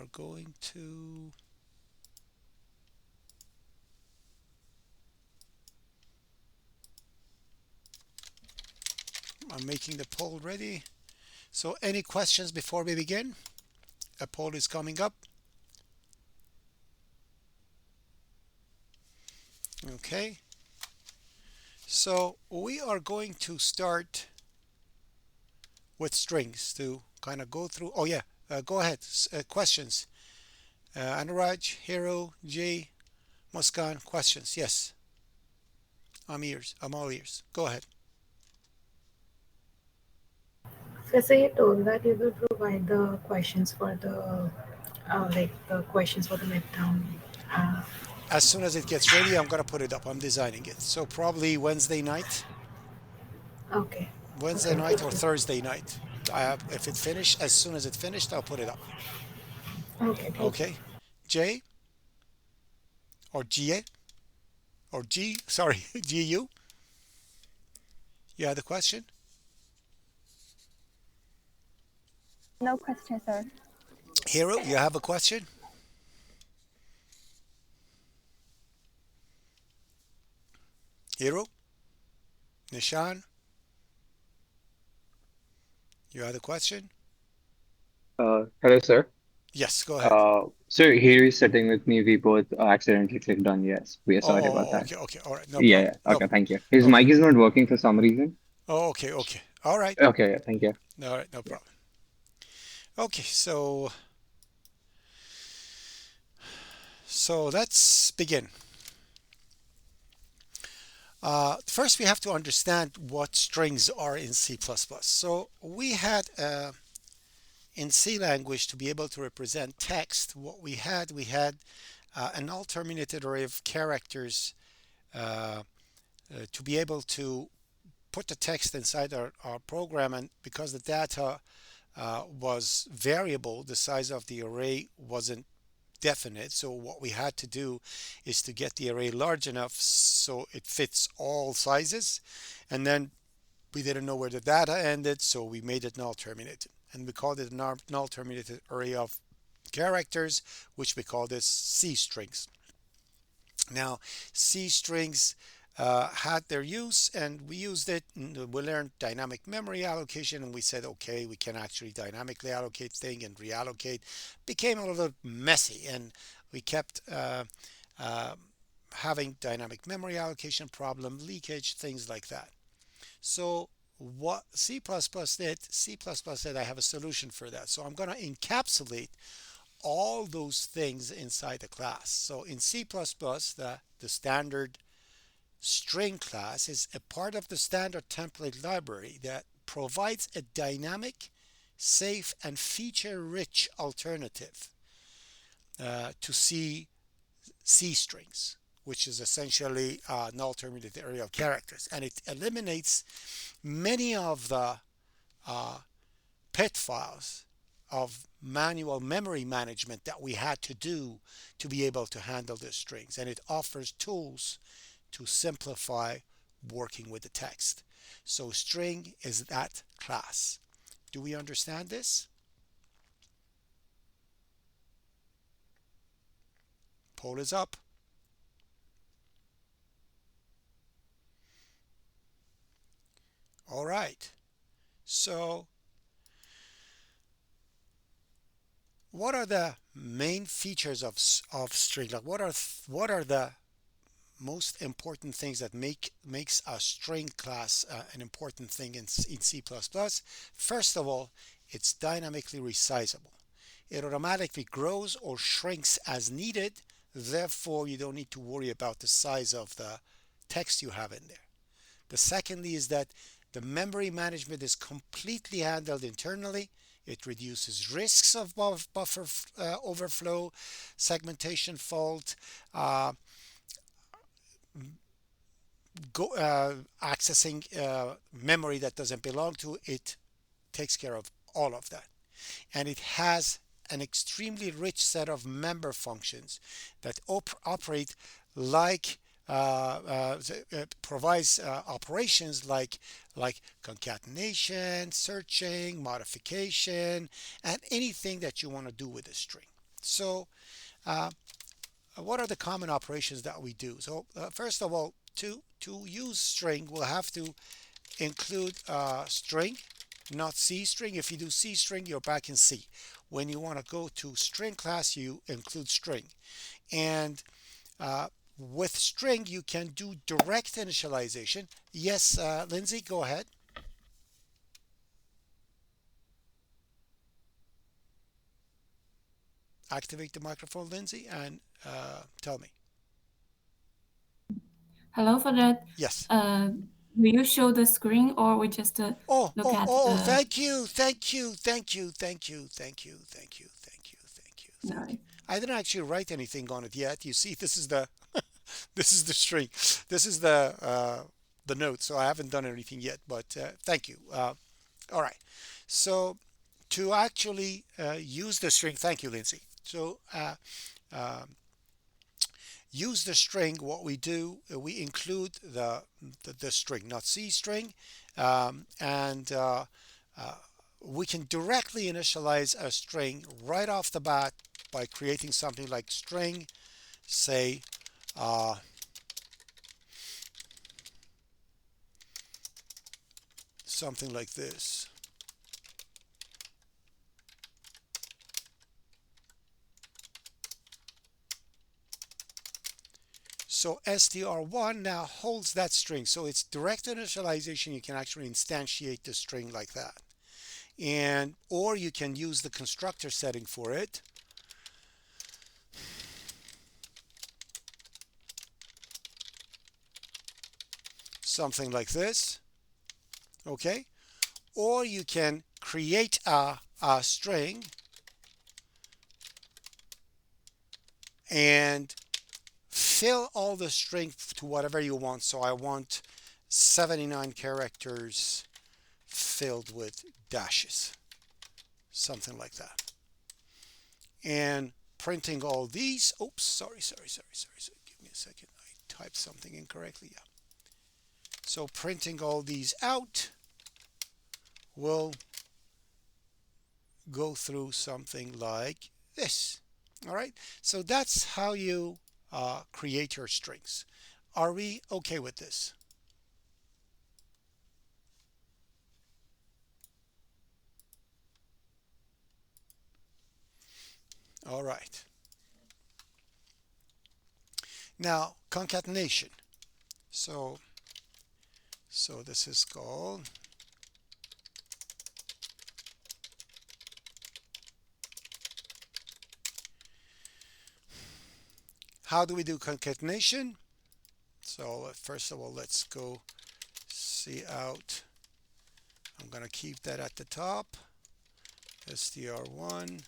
are going to I'm making the poll ready. So any questions before we begin? A poll is coming up. Okay. So we are going to start with strings to kind of go through. Oh yeah, go ahead. Questions. Anuraj, Hero, Jay, Muskan, questions. Yes, I'm ears. I'm all ears. Go ahead. So you told that you will provide the questions for the like the questions for the midterm. Uh, As soon as it gets ready, I'm gonna put it up. I'm designing it. So probably okay, Wednesday okay, night or Thursday night. If it finished, as soon as it finished, I'll put it up. okay. Thank you. Okay. Jay or GA or G, sorry, GU. You had a question? No question, sir. Hero, you have a question? Hero? Nishan, you had a question? Hello, sir. Yes, go ahead. Sir, here is sitting with me. We both accidentally clicked on yes. We are sorry about that. Okay, okay, all right, no Yeah, problem. yeah. No, Okay, thank you. His okay. mic is not working for some reason. Okay, okay. All right. Okay, yeah, thank you. All right, no Yeah. problem. Okay, so let's begin. First, we have to understand what strings are in C++. So we had in C language to be able to represent text. What we had an alternated array of characters uh, to be able to put the text inside our program, and because the data was variable, the size of the array wasn't definite. So what we had to do is to get the array large enough so it fits all sizes. And then we didn't know where the data ended, so we made it null terminated. And we called it a null terminated array of characters, which we call this C strings. Now, C strings had their use and we used it. And we learned dynamic memory allocation and we said, okay, we can actually dynamically allocate things and reallocate. Became a little messy and we kept uh, having dynamic memory allocation problem, leakage, things like that. So what C++ said, I have a solution for that. So I'm going to encapsulate all those things inside the class. So in C++, the standard string class is a part of the standard template library that provides a dynamic, safe, and feature-rich alternative to C strings, which is essentially null terminated array of characters. And it eliminates many of the uh, pitfalls of manual memory management that we had to do to be able to handle the strings. And it offers tools to simplify working with the text. So string is that class. Do we understand this? Poll is up. All right. So what are the main features of string? Like what are the most important things that makes a string class an important thing in C++. First of all, it's dynamically resizable. It automatically grows or shrinks as needed. Therefore, you don't need to worry about the size of the text you have in there. The secondly is that the memory management is completely handled internally. It reduces risks of buffer overflow, segmentation fault, uh, accessing memory that doesn't belong to it. Takes care of all of that. And it has an extremely rich set of member functions that operate like provides operations like concatenation, searching, modification, and anything that you want to do with a string. So uh, what are the common operations that we do? So first of all, to use string, we'll have to include string, not C string. If you do C string, you're back in C. When you want to go to string class, you include string. And uh, with string, you can do direct initialization. Yes, Lindsay, go ahead. Activate the microphone, Lindsay, and tell me. Hello for that. Yes. Will you show the screen or we just Oh, look oh, at oh, the... thank you, thank you, thank you, thank you, thank you, thank you, thank you, thank you, thank you. No. I didn't actually write anything on it yet. You see, this is the this is the string. This is the note. So I haven't done anything yet, but thank you. All right. So to actually use the string, thank you, Lindsay. So um, use the string, what we do, we include the string, not C string, and uh, we can directly initialize a string right off the bat by creating something like string, say, uh, something like this. So str1 now holds that string. So it's direct initialization. You can actually instantiate the string like that. And or you can use the constructor setting for it. Something like this. Okay. Or you can create a string and fill all the string to whatever you want. So I want 79 characters filled with dashes, something like that. And printing all these, oops, sorry. Give me a second. I typed something incorrectly. Yeah. So printing all these out will go through something like this. All right. So that's how you create your strings. Are we okay with this? All right. Now concatenation. So this is called how do we do concatenation? So first of all, let's go see out. I'm going to keep that at the top. str1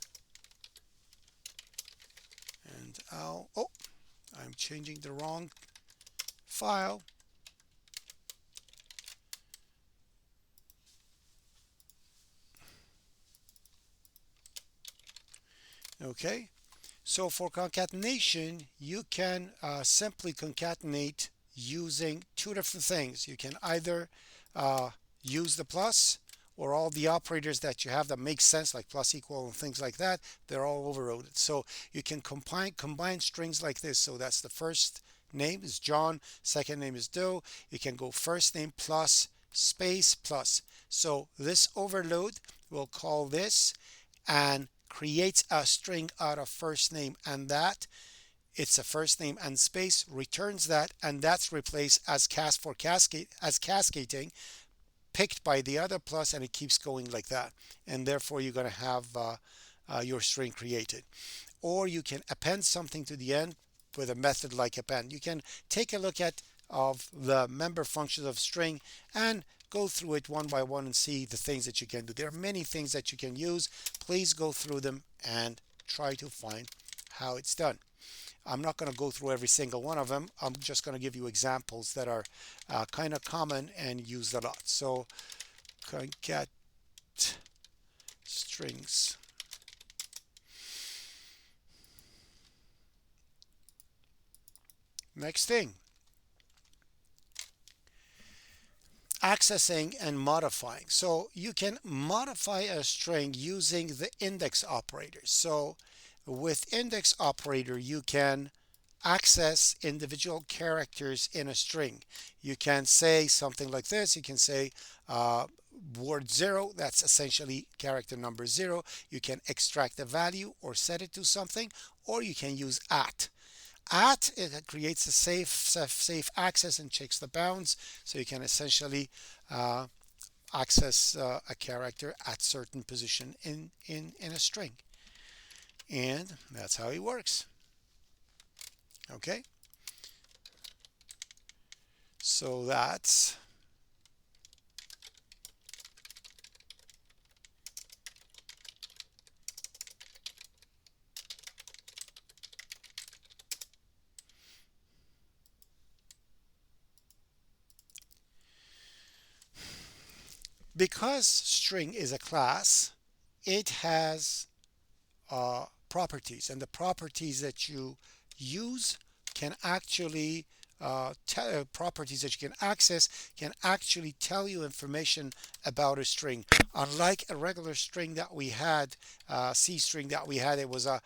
and out. Oh, I'm changing the wrong file. Okay. So for concatenation, you can simply concatenate using two different things. You can either uh, use the plus or all the operators that you have that make sense, like plus equal and things like that, they're all overloaded. So you can combine strings like this. So that's the first name is John, second name is Doe. You can go first name plus space plus. So this overload, we'll call this, and creates a string out of first name and that. It's a first name and space, returns that, and that's replaced as cascading, picked by the other plus, and it keeps going like that. And therefore, you're going to have your string created. Or you can append something to the end with a method like append. You can take a look at of the member functions of string and go through it one by one and see the things that you can do. There are many things that you can use. Please go through them and try to find how it's done. I'm not going to go through every single one of them. I'm just going to give you examples that are kind of common and used a lot. So concat strings. Next thing, accessing and modifying. So you can modify a string using the index operators. So with index operator, you can access individual characters in a string. You can say something like this. You can say word 0, that's essentially character number 0. You can extract a value or set it to something, or you can use at. At, it creates a safe access and checks the bounds, so you can essentially access a character at certain position in a string. And that's how it works. Okay, so that's because string is a class, it has properties, and the properties that you use can actually properties that you can access can actually tell you information about a string. Unlike a regular string that we had, C string that we had, it was a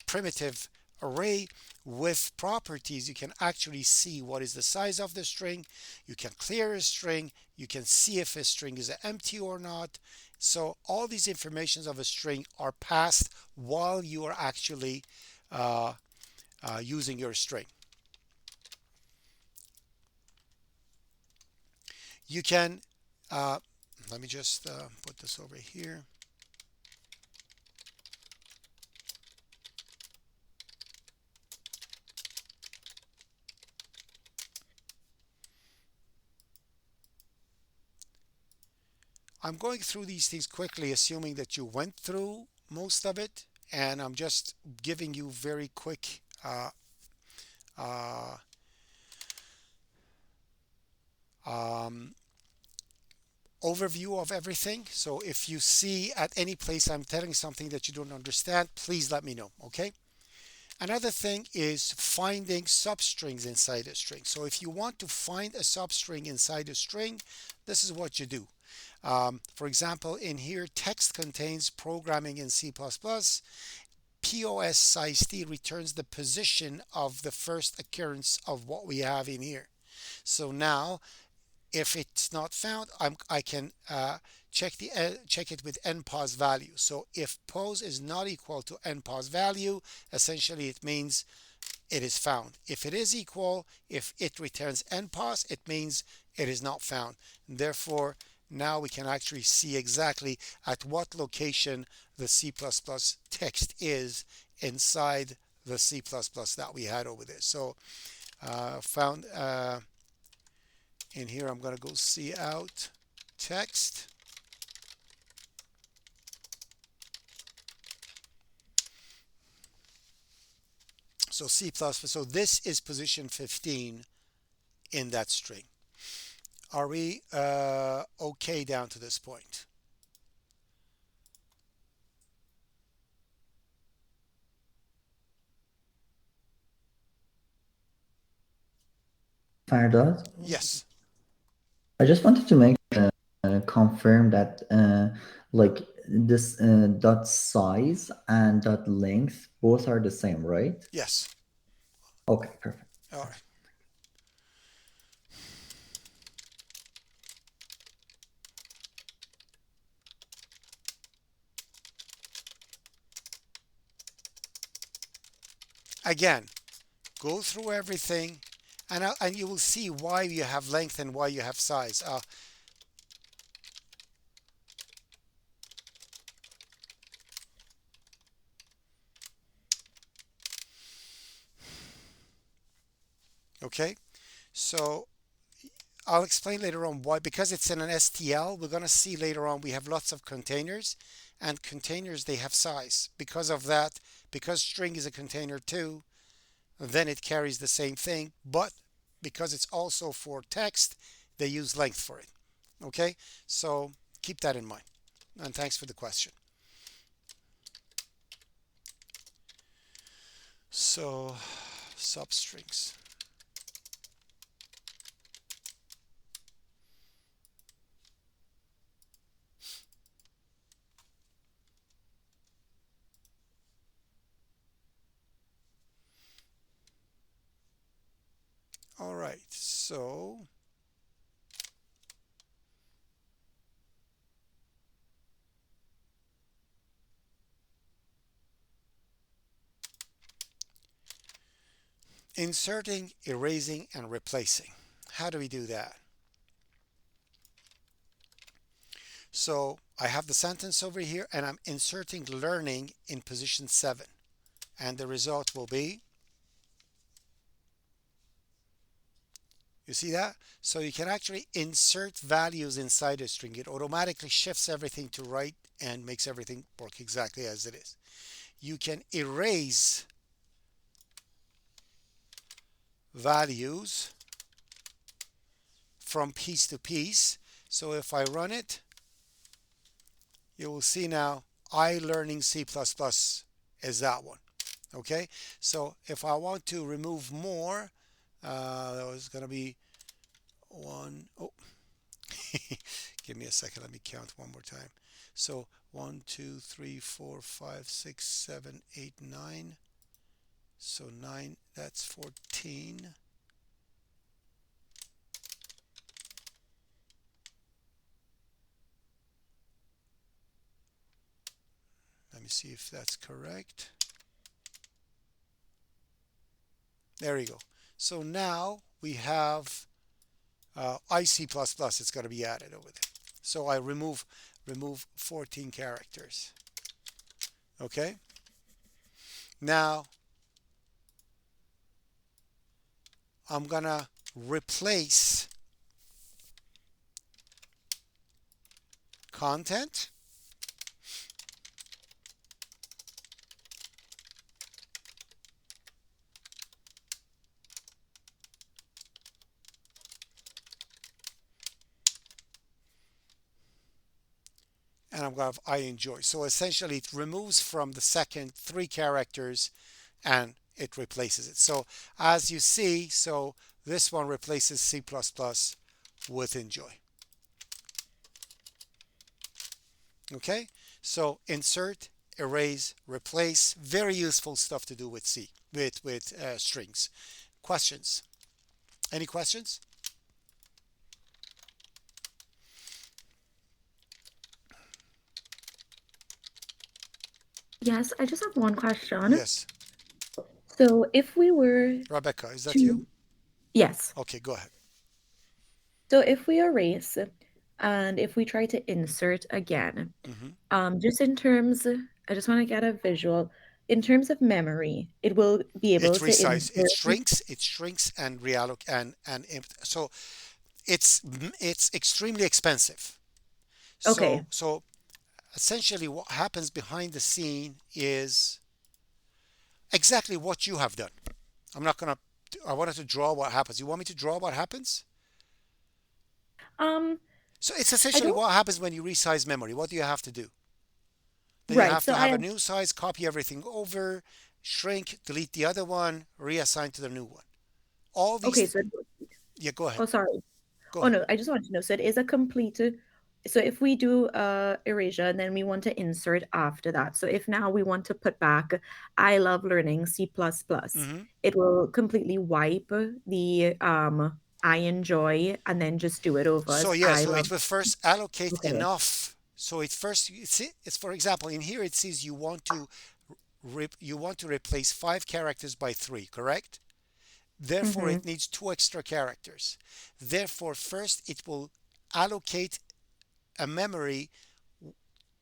primitive array. With properties, you can actually see what is the size of the string. You can clear a string. You can see if a string is empty or not. So all these informations of a string are passed while you are actually using your string. You can, let me just put this over here. I'm going through these things quickly, assuming that you went through most of it, and I'm just giving you very quick uh, um, overview of everything. So if you see at any place I'm telling something that you don't understand, please let me know, okay? Another thing is finding substrings inside a string. So if you want to find a substring inside a string, this is what you do. For example, in here, text contains programming in C++. POS size t returns the position of the first occurrence of what we have in here. So now, if it's not found, I can check it with npos value. So if pos is not equal to npos value, essentially it means it is found. If it is equal, if it returns npos, it means it is not found. Therefore, now we can actually see exactly at what location the C++ text is inside the C++ that we had over there. So found in here, I'm going to go see out text. So C++, so this is position 15 in that string. Are we okay down to this point? Fardad, Yes. I just wanted to make confirm that like this dot size and dot length both are the same, right? Yes. Okay, perfect. All right. Again, go through everything, and you will see why you have length and why you have size. Okay, so I'll explain later on why. Because it's in an STL, we're going to see later on we have lots of containers, and containers, they have size. Because of that, because string is a container too, then it carries the same thing, but because it's also for text, they use length for it. Okay, so keep that in mind, and thanks for the question. So substrings. right, so inserting, erasing, and replacing. How do we do that? So I have the sentence over here and I'm inserting learning in position 7. And the result will be, you see that? So you can actually insert values inside a string. It automatically shifts everything to right and makes everything work exactly as it is. You can erase values from piece to piece. So if I run it, you will see now iLearning C++ is that one. Okay, so if I want to remove more, that was going to be one. Oh, give me a second. Let me count one more time. So 1, 2, 3, 4, 5, 6, 7, 8, 9. So 9, that's 14. Let me see if that's correct. There you go. So now we have IC++. It's got to be added over there. So I remove 14 characters. Okay. Now I'm gonna replace content. And I'm going to have I enjoy. So essentially it removes from the second 3 characters and it replaces it. So as you see, so this one replaces C++ with enjoy. Okay, so insert, erase, replace, very useful stuff to do with C, with strings. Questions? Any questions? Yes, I just have one question. Yes. So if we were Rebecca, is that to, you? yes. Okay, go ahead. So if we erase and if we try to insert again, just in terms, I just want to get a visual. In terms of memory, it will be able It to resizes, insert. it shrinks and reallocate so it's extremely expensive. Okay. So essentially what happens behind the scene is exactly what you have done. I wanted to draw what happens. You want me to draw what happens? So it's I essentially don't. what happens when you resize memory. What do you have to do? Then you Right. have So to have I a new size, copy everything over, shrink, delete the other one, reassign to the new one. All okay. these, So yeah, go ahead. oh, sorry. Go Oh ahead. no, I just wanted to know. So it is a complete. So if we do erasure and then we want to insert after that. So if now we want to put back I love learning C++, it will completely wipe the I enjoy and then just do it over So as yeah, I so love. it will first allocate Okay. enough. So it first, it's for example, in here it says you want to replace 5 characters by 3, correct? Therefore, Mm-hmm. it needs 2 extra characters. Therefore, first it will allocate a memory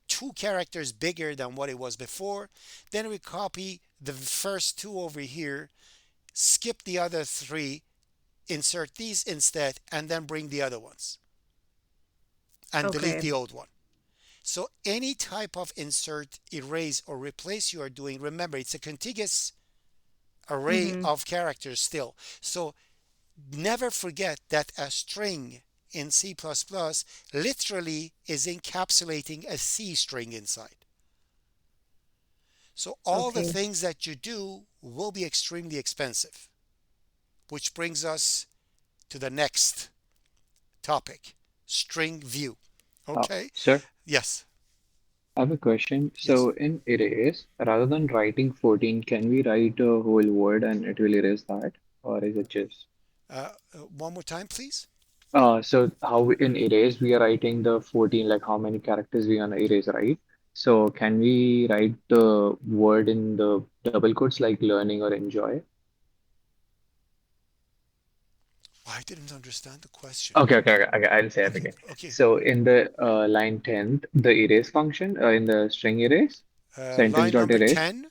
2 characters bigger than what it was before. Then we copy the first 2 over here, skip the other 3, insert these instead, and then bring the other ones and delete Okay. the old one. So any type of insert, erase, or replace you are doing, remember it's a contiguous array Mm-hmm. of characters still. So never forget that a string in C++ literally is encapsulating a C string inside. So all the Okay. things that you do will be extremely expensive, which brings us to the next topic, string view. Okay? Sir, Yes. I have a question. Yes. So in erase, rather than writing 14, can we write a whole word and it will erase that? Or is it just One more time, please. So how in erase we are writing the 14, like how many characters we gonna erase, right? So can we write the word in the double quotes like learning or enjoy? I didn't understand the question. Okay. I'll say it Okay, again. okay. So in the line 10th, the erase function in the string erase, sentence Line dot number erase. 10.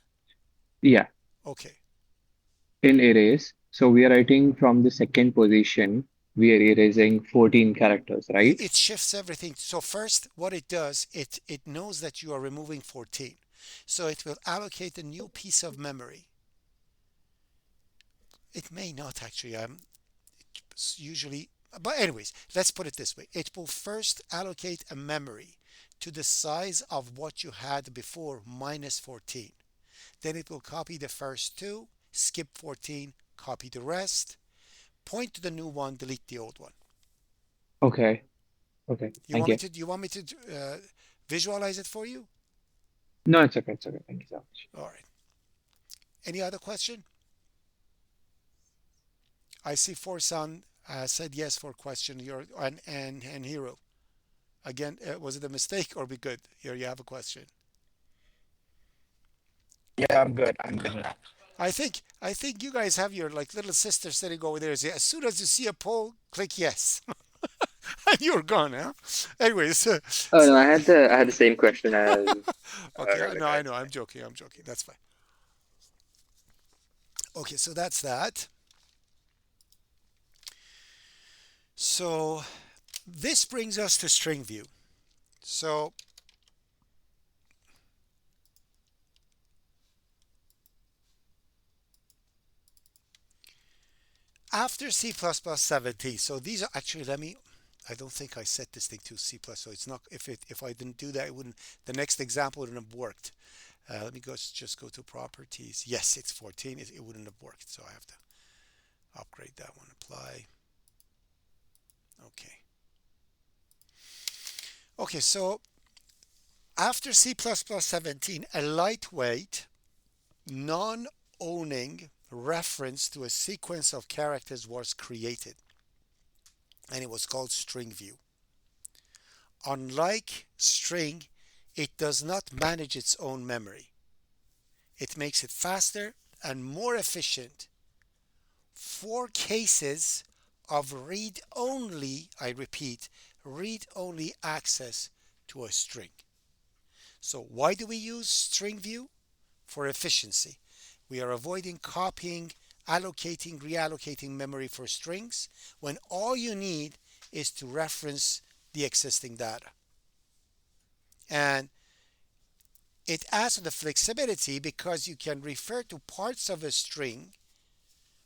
Yeah, Okay. in erase. So we are writing from the second position. We are erasing 14 characters, right? It shifts everything. So first, what it does, it knows that you are removing 14. So it will allocate a new piece of memory. It may not actually. Usually, but anyways, let's put it this way. It will first allocate a memory to the size of what you had before minus 14. Then it will copy the first two, skip 14, copy the rest, point to the new one, delete the old one. Okay. Okay. You Thank want me you. to? You want me to visualize it for you? No, it's okay. It's okay. Thank you so much. All right. Any other question? I see Forsan said yes for question. You're and Hero again. Was it a mistake or be good? Here you have a question. Yeah, I'm good. I'm good now. I think you guys have your like little sister sitting over there. As soon as you see a poll, click yes, and you're gone. Huh? Anyways, Oh no, I had the same question as okay. No, I Rebecca. know. I'm joking. I'm joking. That's fine. Okay, so that's that. So this brings us to string view. So after C++17, so these are actually, I don't think I set this thing to C++, so it's not, if I didn't do that, it wouldn't, the next example wouldn't have worked. Let me just go to properties. Yes, it's 14, it wouldn't have worked, so I have to upgrade that one, apply. Okay. Okay, so after C++17, a lightweight, non-owning reference to a sequence of characters was created, and it was called string view. Unlike string, it does not manage its own memory. It makes it faster and more efficient for cases of read-only, I repeat, read-only access to a string. So why do we use string view? For efficiency. We are avoiding copying, allocating, reallocating memory for strings when all you need is to reference the existing data. And it adds to the flexibility because you can refer to parts of a string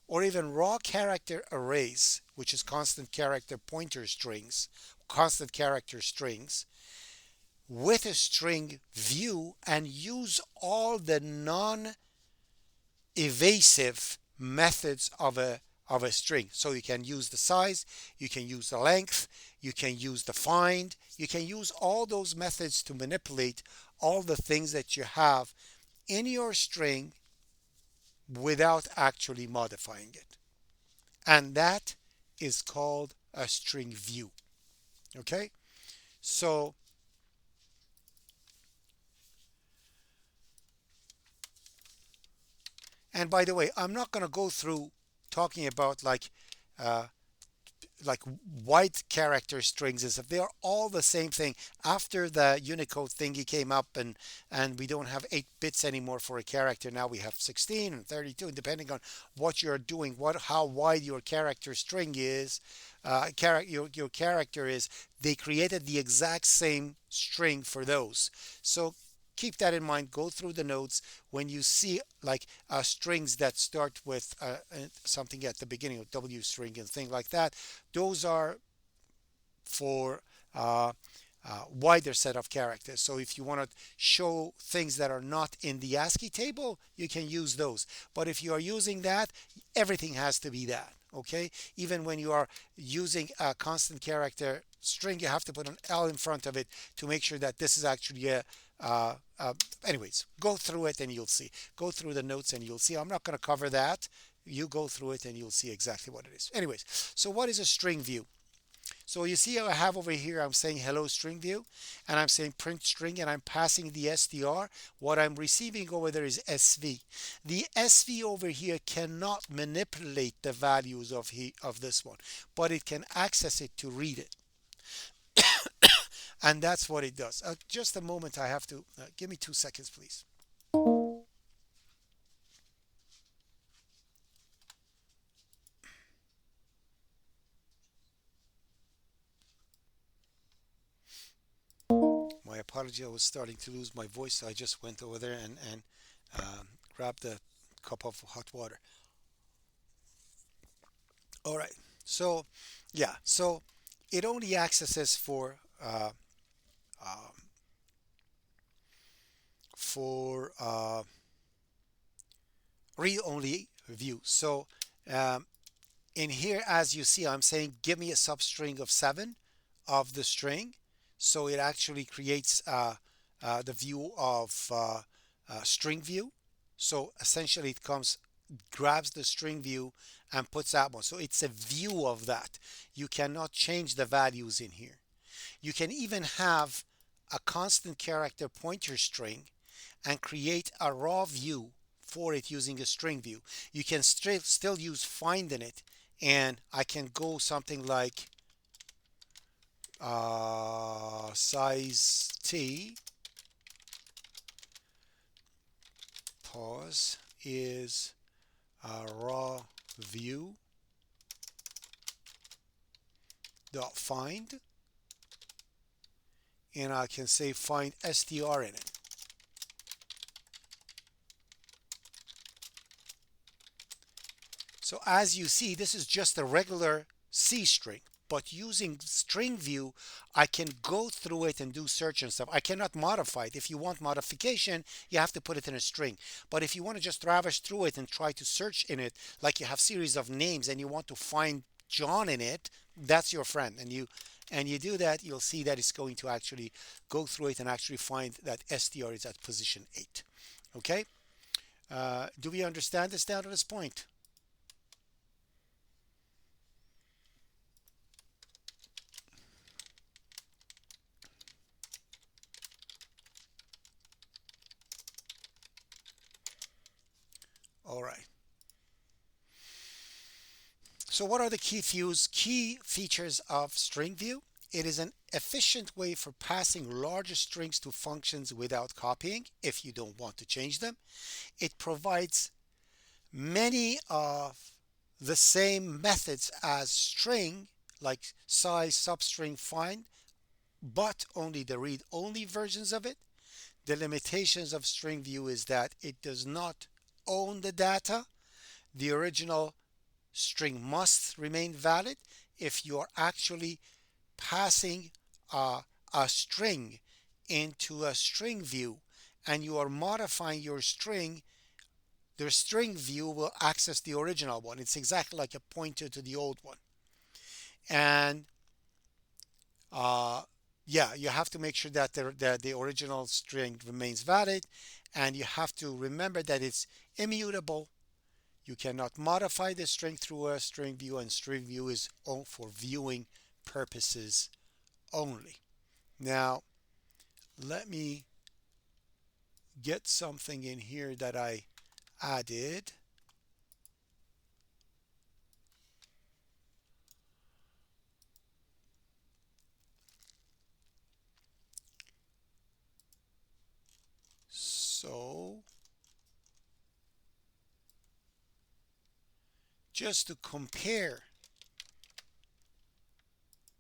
or even raw character arrays, which is constant character pointer strings, constant character strings, with a string view and use all the non-evasive methods of a string. So you can use the size, you can use the length, you can use the find, you can use all those methods to manipulate all the things that you have in your string without actually modifying it. And that is called a string view. Okay? So, and by the way, I'm not going to go through talking about uh, like white character strings and stuff. They are all the same thing. After the Unicode thingy came up and we don't have 8 bits anymore for a character. Now we have 16 and 32, depending on what you're doing, how wide your character string is, your character is. They created the exact same string for those. So keep that in mind. Go through the notes when you see like strings that start with something at the beginning of W string and things like that. Those are for wider set of characters. So if you want to show things that are not in the ASCII table, you can use those. But if you are using that, everything has to be that. Okay? Even when you are using a constant character string, you have to put an L in front of it to make sure that this is actually a anyways, go through it and you'll see. Go through the notes and you'll see. I'm not going to cover that. You go through it and you'll see exactly what it is. Anyways, so what is a string view? So you see I have over here, I'm saying hello string view, and I'm saying print string, and I'm passing the str. What I'm receiving over there is SV. The SV over here cannot manipulate the values of this one, but it can access it to read it. And that's what it does. Just a moment, I have to, give me 2 seconds, please. My apology, I was starting to lose my voice, so I just went over there and grabbed a cup of hot water. All right, so yeah, so it only accesses um, for read-only view. So um, in here, as you see, I'm saying give me a substring of 7 of the string. So it actually creates the view of string view. So essentially it grabs the string view and puts that one. So it's a view of that. You cannot change the values in here. You can even have a constant character pointer string and create a raw view for it using a string view. You can still use find in it, and I can go something like size t pause is a raw view dot find, and I can say find str in it. So as you see, this is just a regular C string, but using string view, I can go through it and do search and stuff. I cannot modify it. If you want modification, you have to put it in a string. But if you want to just traverse through it and try to search in it, like you have series of names and you want to find John in it, that's your friend. And you do that, you'll see that it's going to actually go through it and actually find that str is at position 8. Okay? Do we understand this down to this point? All right. So what are the key features of string view? It is an efficient way for passing larger strings to functions without copying if you don't want to change them. It provides many of the same methods as string, like size, substring, find, but only the read-only versions of it. The limitations of string view is that it does not own the data. The original string must remain valid. If you are actually passing a string into a string view and you are modifying your string, the string view will access the original one. It's exactly like a pointer to the old one. And yeah, you have to make sure that the original string remains valid, and you have to remember that it's immutable. You cannot modify the string through a string view, and string view is for viewing purposes only. Now, let me get something in here that I added. So, just to compare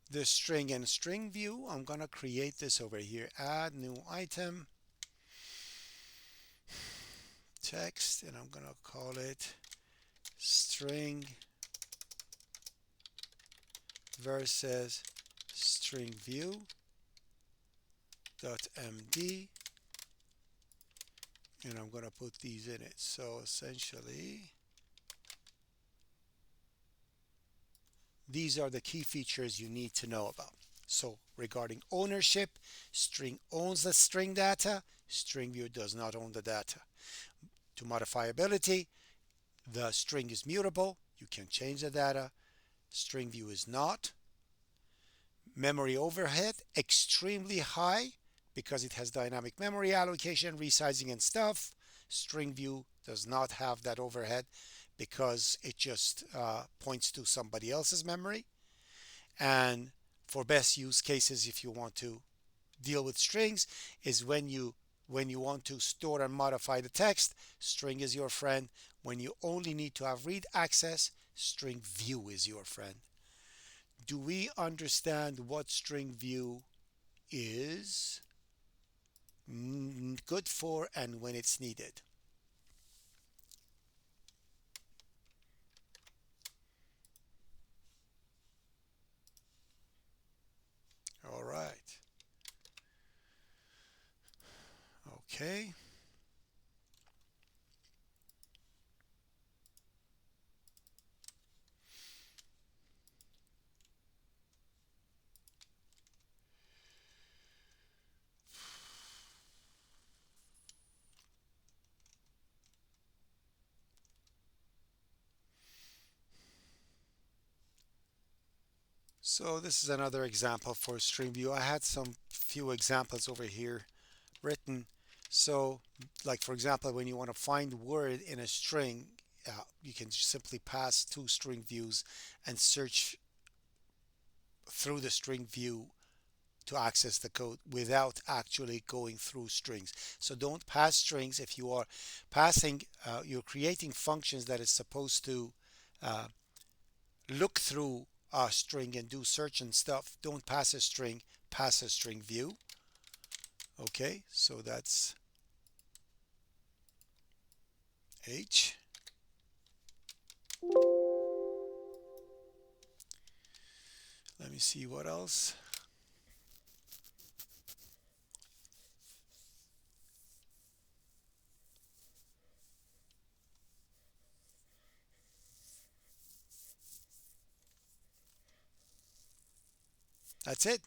the string and string view, I'm going to create this over here. Add new item, text, and I'm going to call it string versus string view dot md, and I'm going to put these in it. So essentially, these are the key features you need to know about. So regarding ownership, string owns the string data, string view does not own the data. To modifiability, The string is mutable. You can change the data. String view is not. Memory overhead, extremely high because it has dynamic memory allocation, resizing, and stuff. String view does not have that overhead because it just points to somebody else's memory. And for best use cases, if you want to deal with strings, is when you want to store and modify the text, string is your friend. When you only need to have read access, string view is your friend. Do we understand what string view is good for and when it's needed? All right. Okay. So this is another example for string view. I had some few examples over here written. So like for example, when you want to find word in a string, you can just simply pass two string views and search through the string view to access the code without actually going through strings. So don't pass strings. If you are passing, you're creating functions that is supposed to uh, look through a string and do search and stuff. Don't pass a string, pass a string view. Okay, so that's H. Let me see what else. That's it.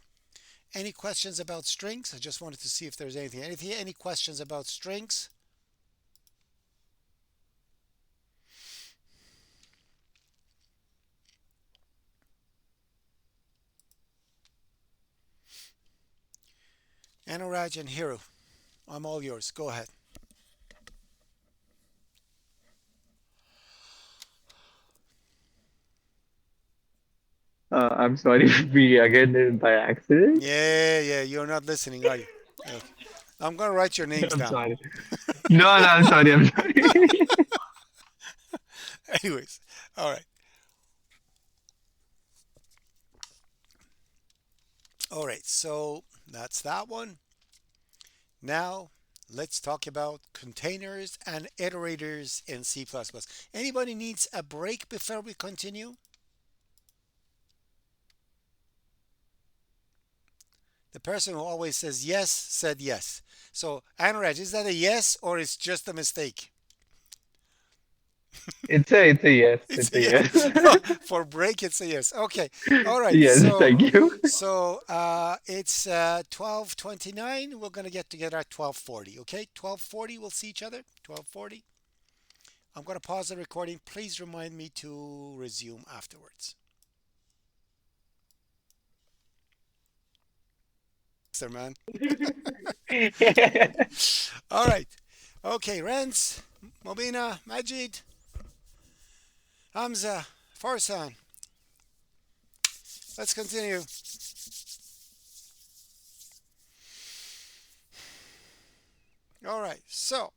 Any questions about strings? I just wanted to see if there's anything. Any questions about strings? Anuraj and Hiro, I'm all yours. Go ahead. I'm sorry if we again did it by accident. Yeah, you're not listening, are you? Okay. I'm gonna write your names I'm down. sorry. No, no, I'm sorry. I'm sorry. Anyways, all right. All right, so that's that one. Now, let's talk about containers and iterators in C++. Anybody needs a break before we continue? The person who always says yes said yes. So, Anuraj, is that a yes or it's just a mistake? It's a yes. It's It's a a yes. yes. For break, it's a yes. Okay. All right. Yes, So, thank you. it's 12:29. We're gonna get together at 12:40. Okay. 12:40. We'll see each other. 12:40. I'm gonna pause the recording. Please remind me to resume afterwards. Sir, man. All right. Okay. Renz, Mobina, Majid, Hamza, Farsan. Let's continue. All right. So,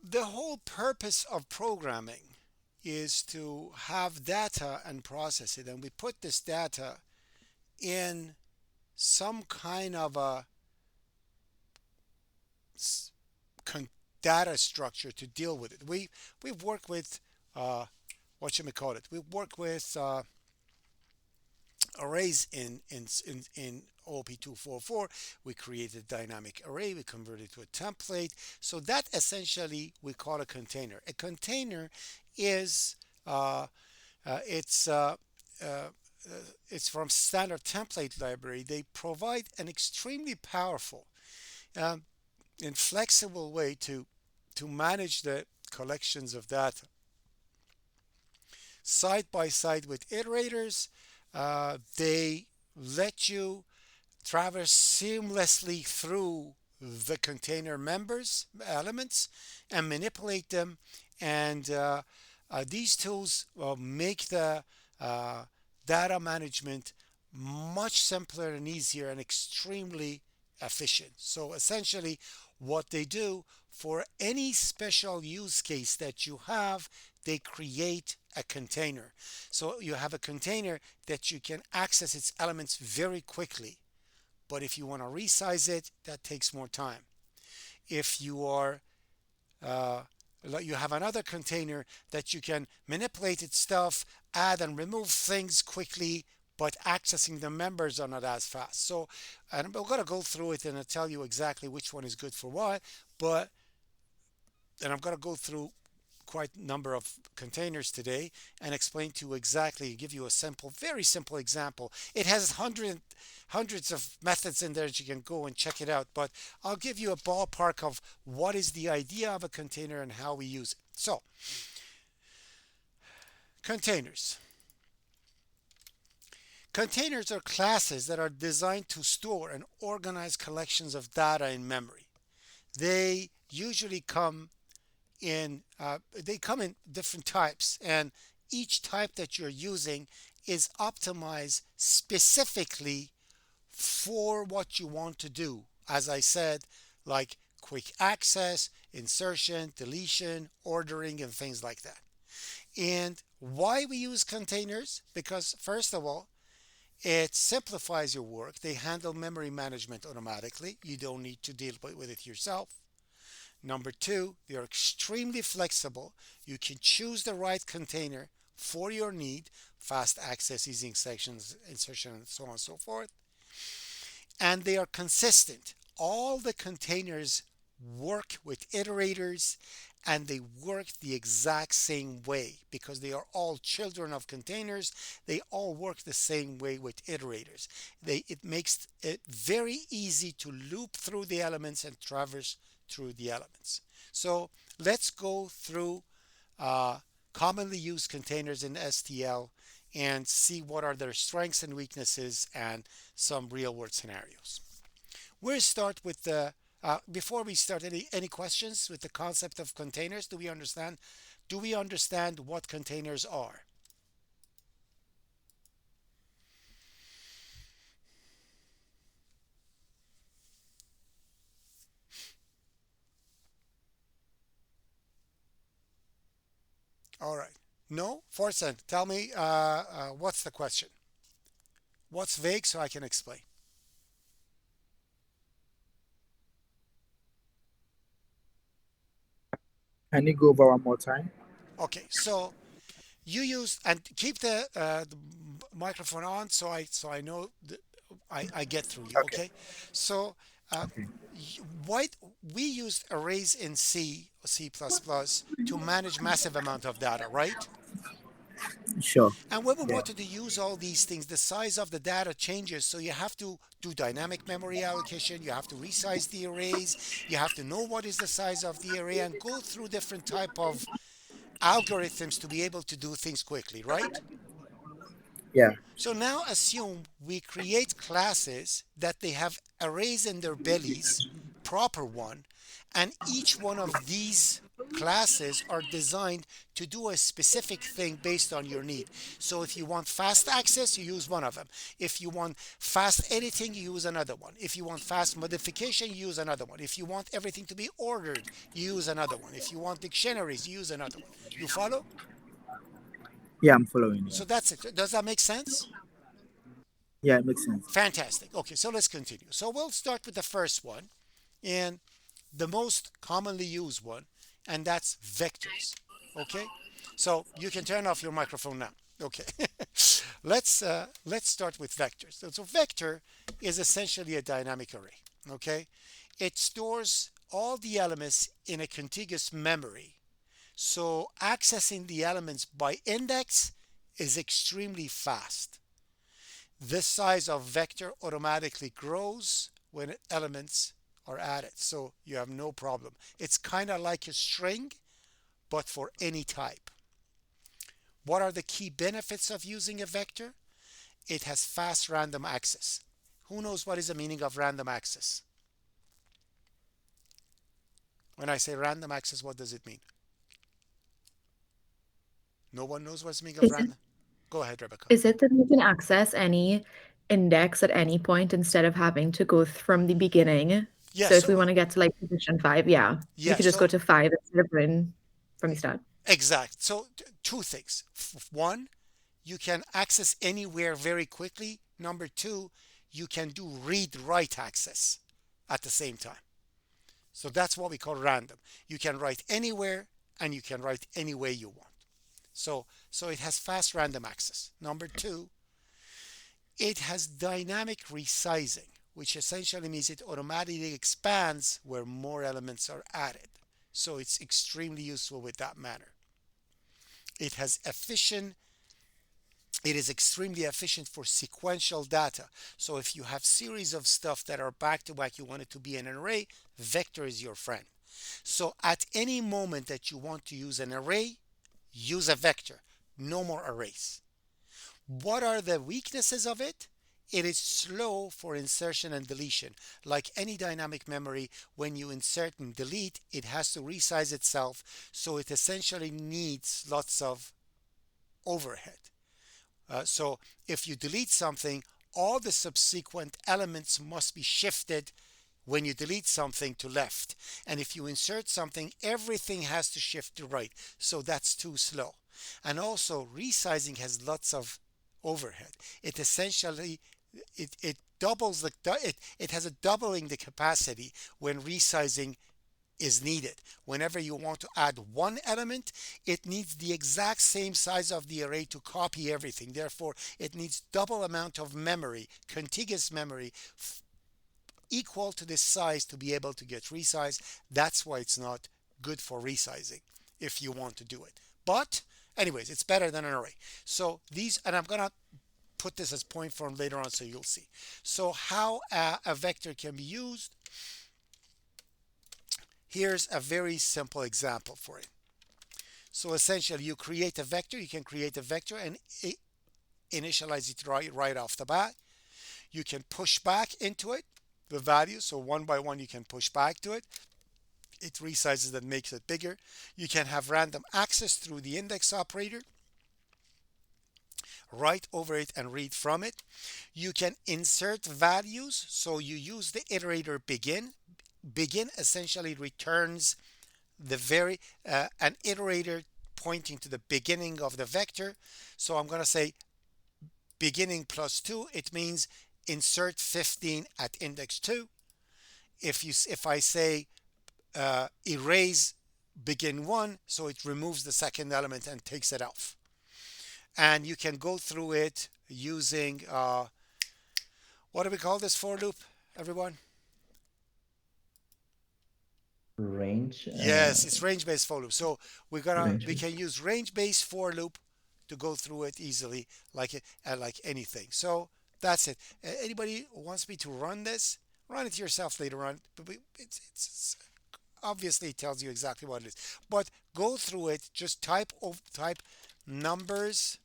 the whole purpose of programming is to have data and process it. And we put this data in some kind of a data structure to deal with it. We've worked with what should we call it? We've worked with arrays in OOP345. We created a dynamic array. We converted it to a template. So that essentially we call a container. A container is uh, uh, it's uh, uh, it's from standard template library. They provide an extremely powerful um, and flexible way to manage the collections of data side by side with iterators. They let you traverse seamlessly through the container members, elements, and manipulate them. And these tools make the uh, data management much simpler and easier and extremely efficient. So essentially, what they do for any special use case that you have, they create a container. So you have a container that you can access its elements very quickly. But if you want to resize it, that takes more time. If you are uh, you have another container that you can manipulate its stuff, add and remove things quickly, but accessing the members are not as fast. So, and I'm going to go through it and I'll tell you exactly which one is good for what. But and I'm going to go through quite a number of containers today and explain to you exactly, give you a simple, very simple example. It has hundreds of methods in there that you can go and check it out, but I'll give you a ballpark of what is the idea of a container and how we use it. So, containers. Containers are classes that are designed to store and organize collections of data in memory. They usually come in different types, and each type that you're using is optimized specifically for what you want to do. As I said, like quick access, insertion, deletion, ordering, and things like that. And why we use containers? Because first of all, it simplifies your work. They handle memory management automatically. You don't need to deal with it yourself. Number two, they are extremely flexible. You can choose the right container for your need, fast access, easy sections, insertion, and so on and so forth. And they are consistent. All the containers work with iterators and they work the exact same way because they are all children of containers. They all work the same way with iterators. It makes it very easy to loop through the elements and traverse through the elements. So let's go through commonly used containers in STL and see what are their strengths and weaknesses and some real world scenarios. We'll start with the before we start, any questions with the concept of containers? Do we understand what containers are? All right. No? Forsen, tell me what's the question? What's vague so I can explain? Can you go over one more time? Okay, so you use and keep the microphone on so I know I get through you. Okay. Okay, so uh, Okay. why we used arrays in C or C++ to manage massive amount of data, right? Sure. And when we Yeah. wanted to use all these things, the size of the data changes. So you have to do dynamic memory allocation. You have to resize the arrays. You have to know what is the size of the array and go through different type of algorithms to be able to do things quickly, right? Yeah. So now assume we create classes that they have arrays in their bellies, proper one, and each one of these classes are designed to do a specific thing based on your need. So if you want fast access, you use one of them. If you want fast editing, you use another one. If you want fast modification, you use another one. If you want everything to be ordered, you use another one. If you want dictionaries, you use another one. You follow? Yeah, I'm following you. So that's it. Does that make sense? Yeah, it makes sense. Fantastic. Okay, so let's continue. So we'll start with the first one and the most commonly used one, and that's vectors. Okay, so you can turn off your microphone now. Okay, let's start with vectors. So vector is essentially a dynamic array. Okay, it stores all the elements in a contiguous memory. So accessing the elements by index is extremely fast. This size of vector automatically grows when elements are added. So you have no problem. It's kind of like a string, but for any type. What are the key benefits of using a vector? It has fast random access. Who knows what is the meaning of random access? When I say random access, what does it mean? No one knows what's the meaning of Is it random? Go ahead, Rebecca. is it that you can access any index at any point instead of having to go from the beginning? Yeah, So if we so want to get to like position 5, yeah, we yeah, could just go so to 5 instead of going from the start. exact. So two things. One, you can access anywhere very quickly. Number two, you can do read write access at the same time. So that's what we call random. You can write anywhere and you can write any way you want. So it has fast random access. Number two, it has dynamic resizing, which essentially means it automatically expands where more elements are added. So it's extremely useful with that manner. It has efficient it is extremely efficient for sequential data. So if you have series of stuff that are back to back, you want it to be in an array, vector is your friend. So at any moment that you want to use an array, use a vector. No more arrays. What are the weaknesses of it? It is slow for insertion and deletion. Like any dynamic memory, when you insert and delete, it has to resize itself. So it essentially needs lots of overhead. So if you delete something, all the subsequent elements must be shifted when you delete something to left. And if you insert something, everything has to shift to right. So that's too slow. And also resizing has lots of overhead. It essentially it doubles it has a doubling the capacity when resizing is needed. Whenever you want to add one element, it needs the exact same size of the array to copy everything. Therefore, it needs double amount of memory, contiguous memory, equal to this size to be able to get resized. That's why it's not good for resizing if you want to do it. But anyways, it's better than an array. So these, and I'm gonna put this as point form later on so you'll see. So how a vector can be used. Here's a very simple example for it. So essentially you create a vector, you can create a vector and initialize it right off the bat. You can push back into it, the value, so one by one you can push back to it. It resizes and makes it bigger. You can have random access through the index operator, write over it and read from it. You can insert values, so you use the iterator begin. Begin essentially returns the very an iterator pointing to the beginning of the vector. So I'm going to say beginning plus 2. It means insert 15 at index 2. If I say erase begin 1, so it removes the second element and takes it off. And you can go through it using what do we call this for loop, everyone? Range. Yes, it's range-based for loop. So we Range. can use range-based for loop to go through it easily, like anything. So that's it. Anybody who wants me to run this, run it yourself later on. But it's obviously it tells you exactly what it is. But go through it. Just type numbers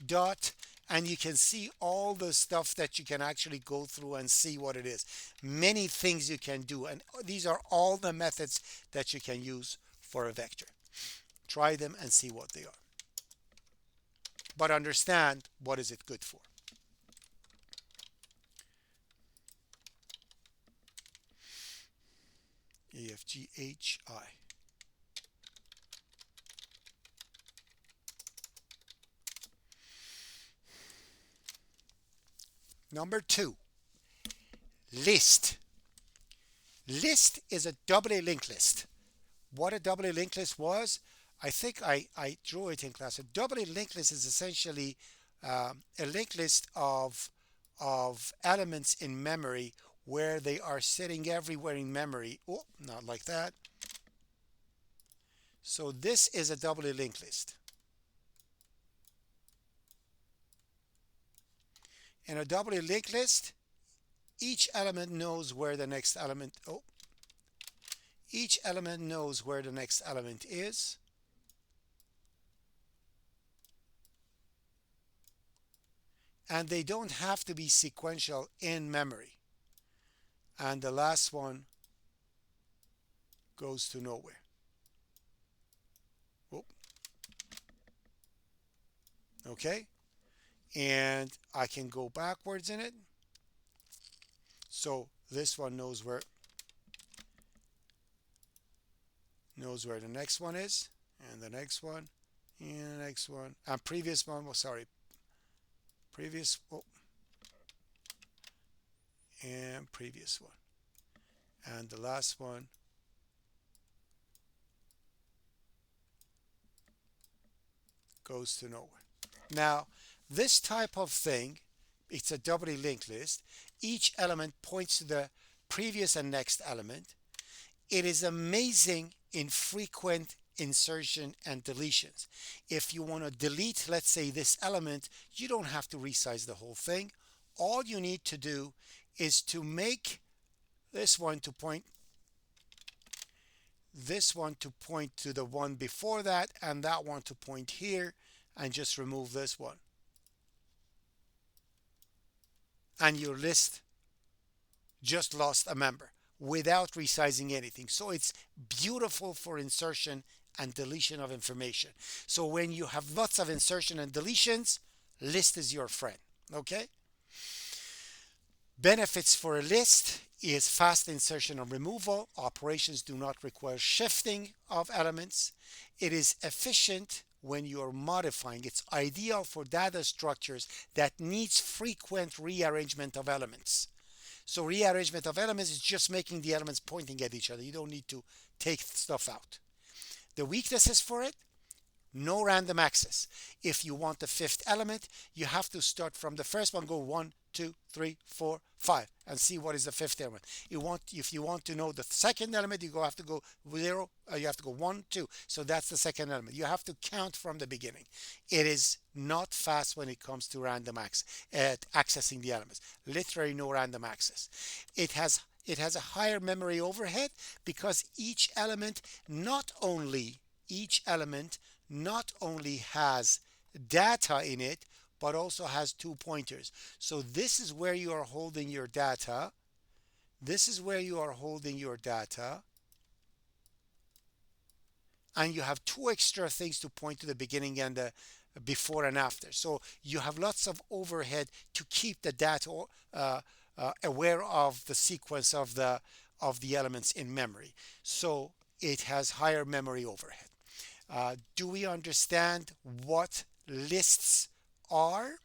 dot, and you can see all the stuff that you can actually go through and see what it is. Many things you can do, and these are all the methods that you can use for a vector. Try them and see what they are. But understand what is it good for. EFGHI. Number 2, list. List is a doubly linked list. What a doubly linked list was, I think I drew it in class. A doubly linked list is essentially a linked list of elements in memory where they are sitting everywhere in memory. Oh, not like that. So this is a doubly linked list. In a doubly linked list, each element knows where the next element, oh, each element knows where the next element is. And they don't have to be sequential in memory. And the last one goes to nowhere. Whoop. Okay? And I can go backwards in it. So this one knows where the next one is, and the next one, and the next one, and previous one. Well, sorry, previous. Oh, and previous one, and the last one goes to nowhere. Now, this type of thing, it's a doubly linked list. Each element points to the previous and next element. It is amazing in frequent insertion and deletions. If you want to delete, let's say, this element, you don't have to resize the whole thing. All you need to do is to make this one to point to the one before that, and that one to point here, and just remove this one. And your list just lost a member without resizing anything. So it's beautiful for insertion and deletion of information. So when you have lots of insertion and deletions, list is your friend. Okay? Benefits for a list is fast insertion and removal. Operations do not require shifting of elements. It is efficient when you are modifying. It's ideal for data structures that needs frequent rearrangement of elements. So rearrangement of elements is just making the elements pointing at each other. You don't need to take stuff out. The weaknesses for it: no random access. If you want the fifth element, you have to start from the first one, go 1, 2, 3, 4, 5, and see what is the fifth element. If you want to know the second element, you have to go 0, you have to go 1, 2. So that's the second element. You have to count from the beginning. It is not fast when it comes to random accessing the elements. Literally no random access. It has a higher memory overhead because each element not only has data in it, but also has 2 pointers. So this is where you are holding your data. And you have 2 extra things to point to the beginning and the before and after. So you have lots of overhead to keep the data aware of the sequence of the elements in memory. So it has higher memory overhead. Do we understand what lists are?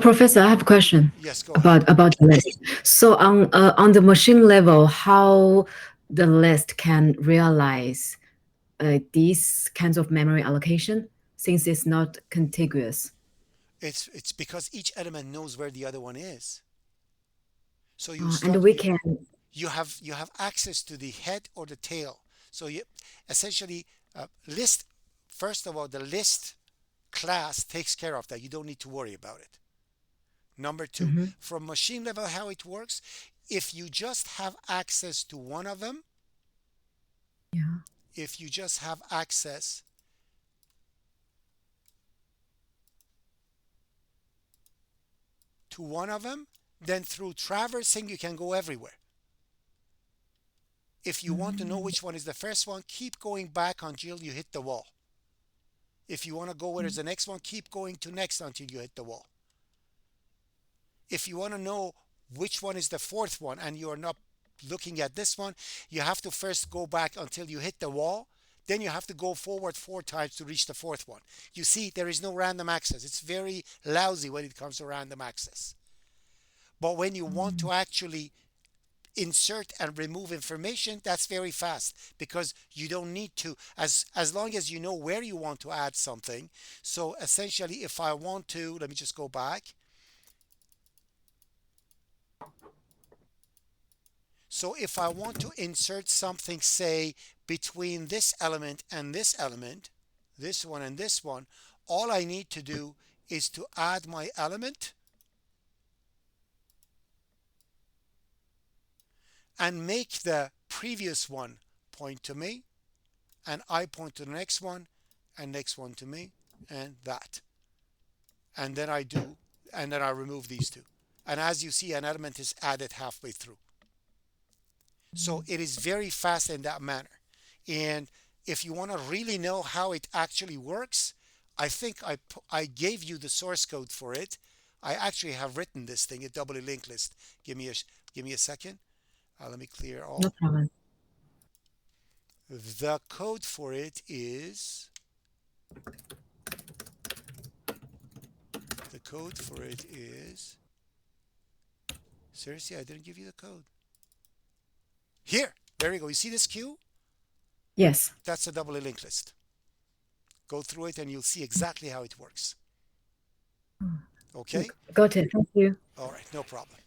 Professor, I have a question. Yes, go about the list. So on the machine level, how the list can realize these kinds of memory allocation since it's not contiguous? It's because each element knows where the other one is. So you have access to the head or the tail. So you essentially list. First of all, the list class takes care of that. You don't need to worry about it. Number 2, from machine level, how it works: if you just have access to one of them, if you just have access to one of them, then through traversing you can go everywhere. If you want to know which one is the first one, keep going back until you hit the wall. If you want to go where is the next one, keep going to next until you hit the wall. If you want to know which one is the fourth one and you are not looking at this one, you have to first go back until you hit the wall. Then you have to go forward 4 times to reach the fourth one. You see, there is no random access. It's very lousy when it comes to random access. But when you want to actually insert and remove information, that's very fast because you don't need to, as long as you know where you want to add something. So essentially, if I want to, let me just go back. So if I want to insert something, say, between this element and this element, this one and this one, all I need to do is to add my element and make the previous one point to me, and I point to the next one, and next one to me, and that. And then I remove these two. And as you see, an element is added halfway through. So it is very fast in that manner. And if you want to really know how it actually works, I think I gave you the source code for it. I actually have written this thing, a doubly linked list. Give me a second. Let me clear all. No problem. The code for it is, seriously, I didn't give you the code. Here, there you go. You see this queue? Yes. That's a doubly linked list. Go through it and you'll see exactly how it works. Okay? Got it. Thank you. All right, no problem.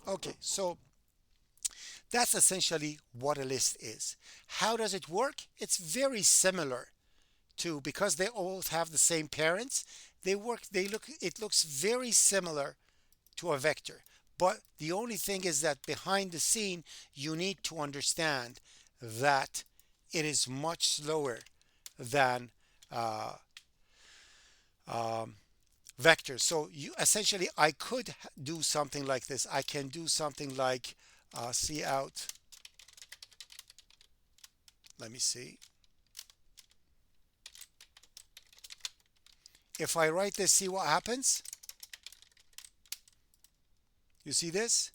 Okay, so that's essentially what a list is. How does it work? It's very similar to, because they all have the same parents, it looks very similar to a vector. But the only thing is that behind the scene, you need to understand that it is much slower than vectors. So essentially, I could do something like this. I can do something like cout. Let me see. If I write this, see what happens? You see this?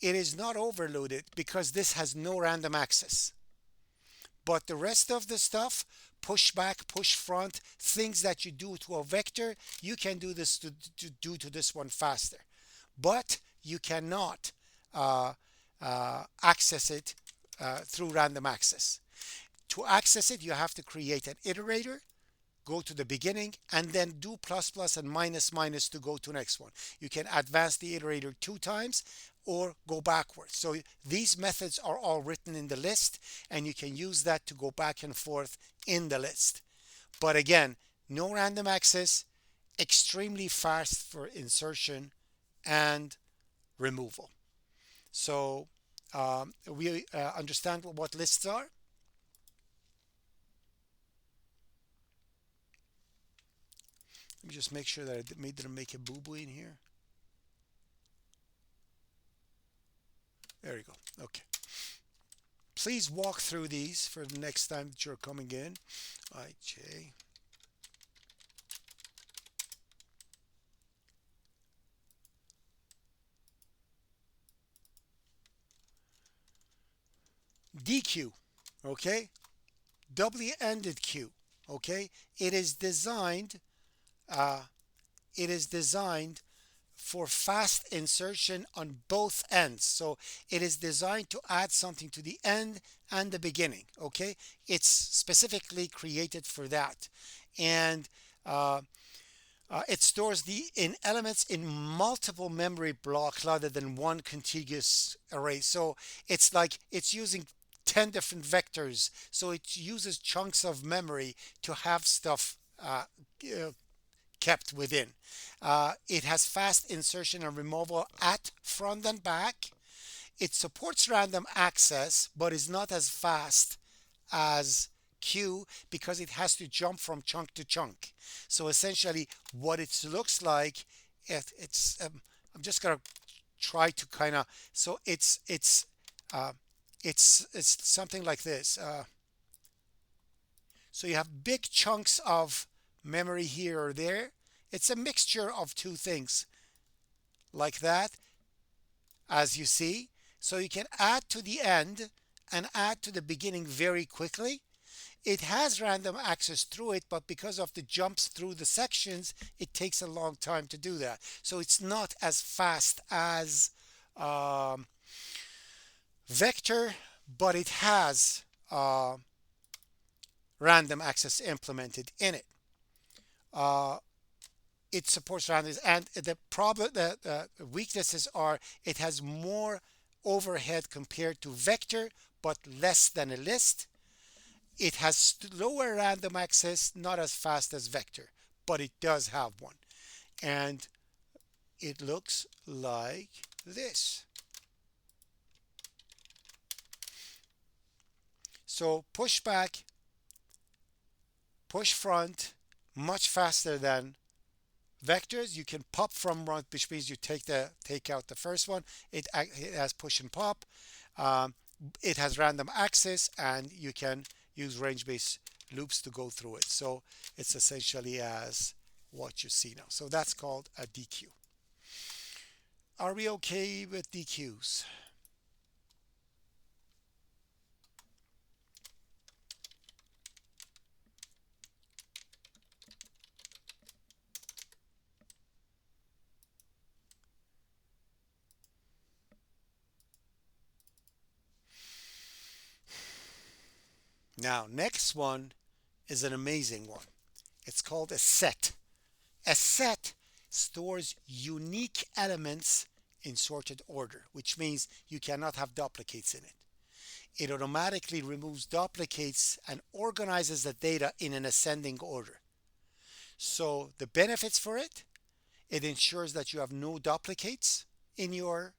It is not overloaded because this has no random access. But the rest of the stuff, push back, push front, things that you do to a vector, you can do this to do to this one faster. But you cannot access it through random access. To access it, you have to create an iterator, go to the beginning, and then do plus plus and minus minus to go to next one. You can advance the iterator 2 times or go backwards. So these methods are all written in the list, and you can use that to go back and forth in the list. But again, no random access, extremely fast for insertion and removal. So we understand what lists are. Let me just make sure that I didn't make a boo-boo in here. There you go. Okay. Please walk through these for the next time that you're coming in. IJ. DQ. Okay. Doubly ended queue. Okay. It is designed for fast insertion on both ends. So it is designed to add something to the end and the beginning. Okay, it's specifically created for that, and it stores the elements in multiple memory blocks rather than one contiguous array. So it's like it's using 10 different vectors. So it uses chunks of memory to have stuff kept within. It has fast insertion and removal at front and back. It supports random access, but is not as fast as Q because it has to jump from chunk to chunk. So essentially, what it looks like, I'm just gonna try to kind of. So it's something like this. So you have big chunks of memory here or there. It's a mixture of two things like that, as you see. So you can add to the end and add to the beginning very quickly. It has random access through it, but because of the jumps through the sections, it takes a long time to do that. So it's not as fast as vector, but it has random access implemented in it. It supports randomness, and the problem, the weaknesses are it has more overhead compared to vector, but less than a list. It has slower random access, not as fast as vector, but it does have one. And it looks like this. So push back, push front, much faster than vectors. You can pop from front, which means you take out the first one. It has push and pop. Um, it has random access, and you can use range-based loops to go through it. So it's essentially as what you see now. So that's called a DQ. Are we okay with DQs? Now, next one is an amazing one. It's called a set. A set stores unique elements in sorted order, which means you cannot have duplicates in it. It automatically removes duplicates and organizes the data in an ascending order. So the benefits for it, it ensures that you have no duplicates in your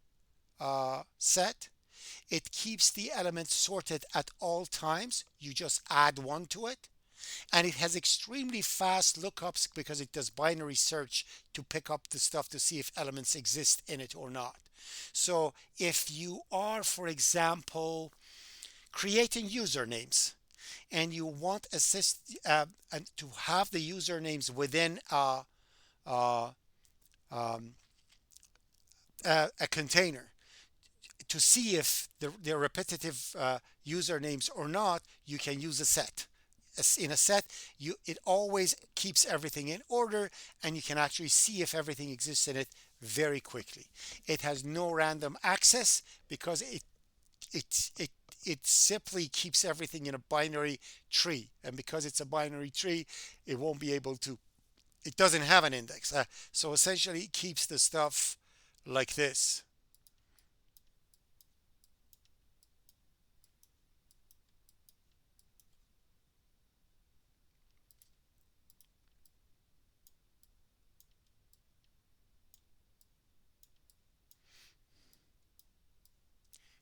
set. It keeps the elements sorted at all times. You just add one to it. And it has extremely fast lookups because it does binary search to pick up the stuff to see if elements exist in it or not. So if you are, for example, creating usernames and you want to have the usernames within a container, to see if they're repetitive usernames or not, you can use a set. In a set, it always keeps everything in order, and you can actually see if everything exists in it very quickly. It has no random access because it simply keeps everything in a binary tree, and because it's a binary tree, it won't be able to. It doesn't have an index, so essentially it keeps the stuff like this.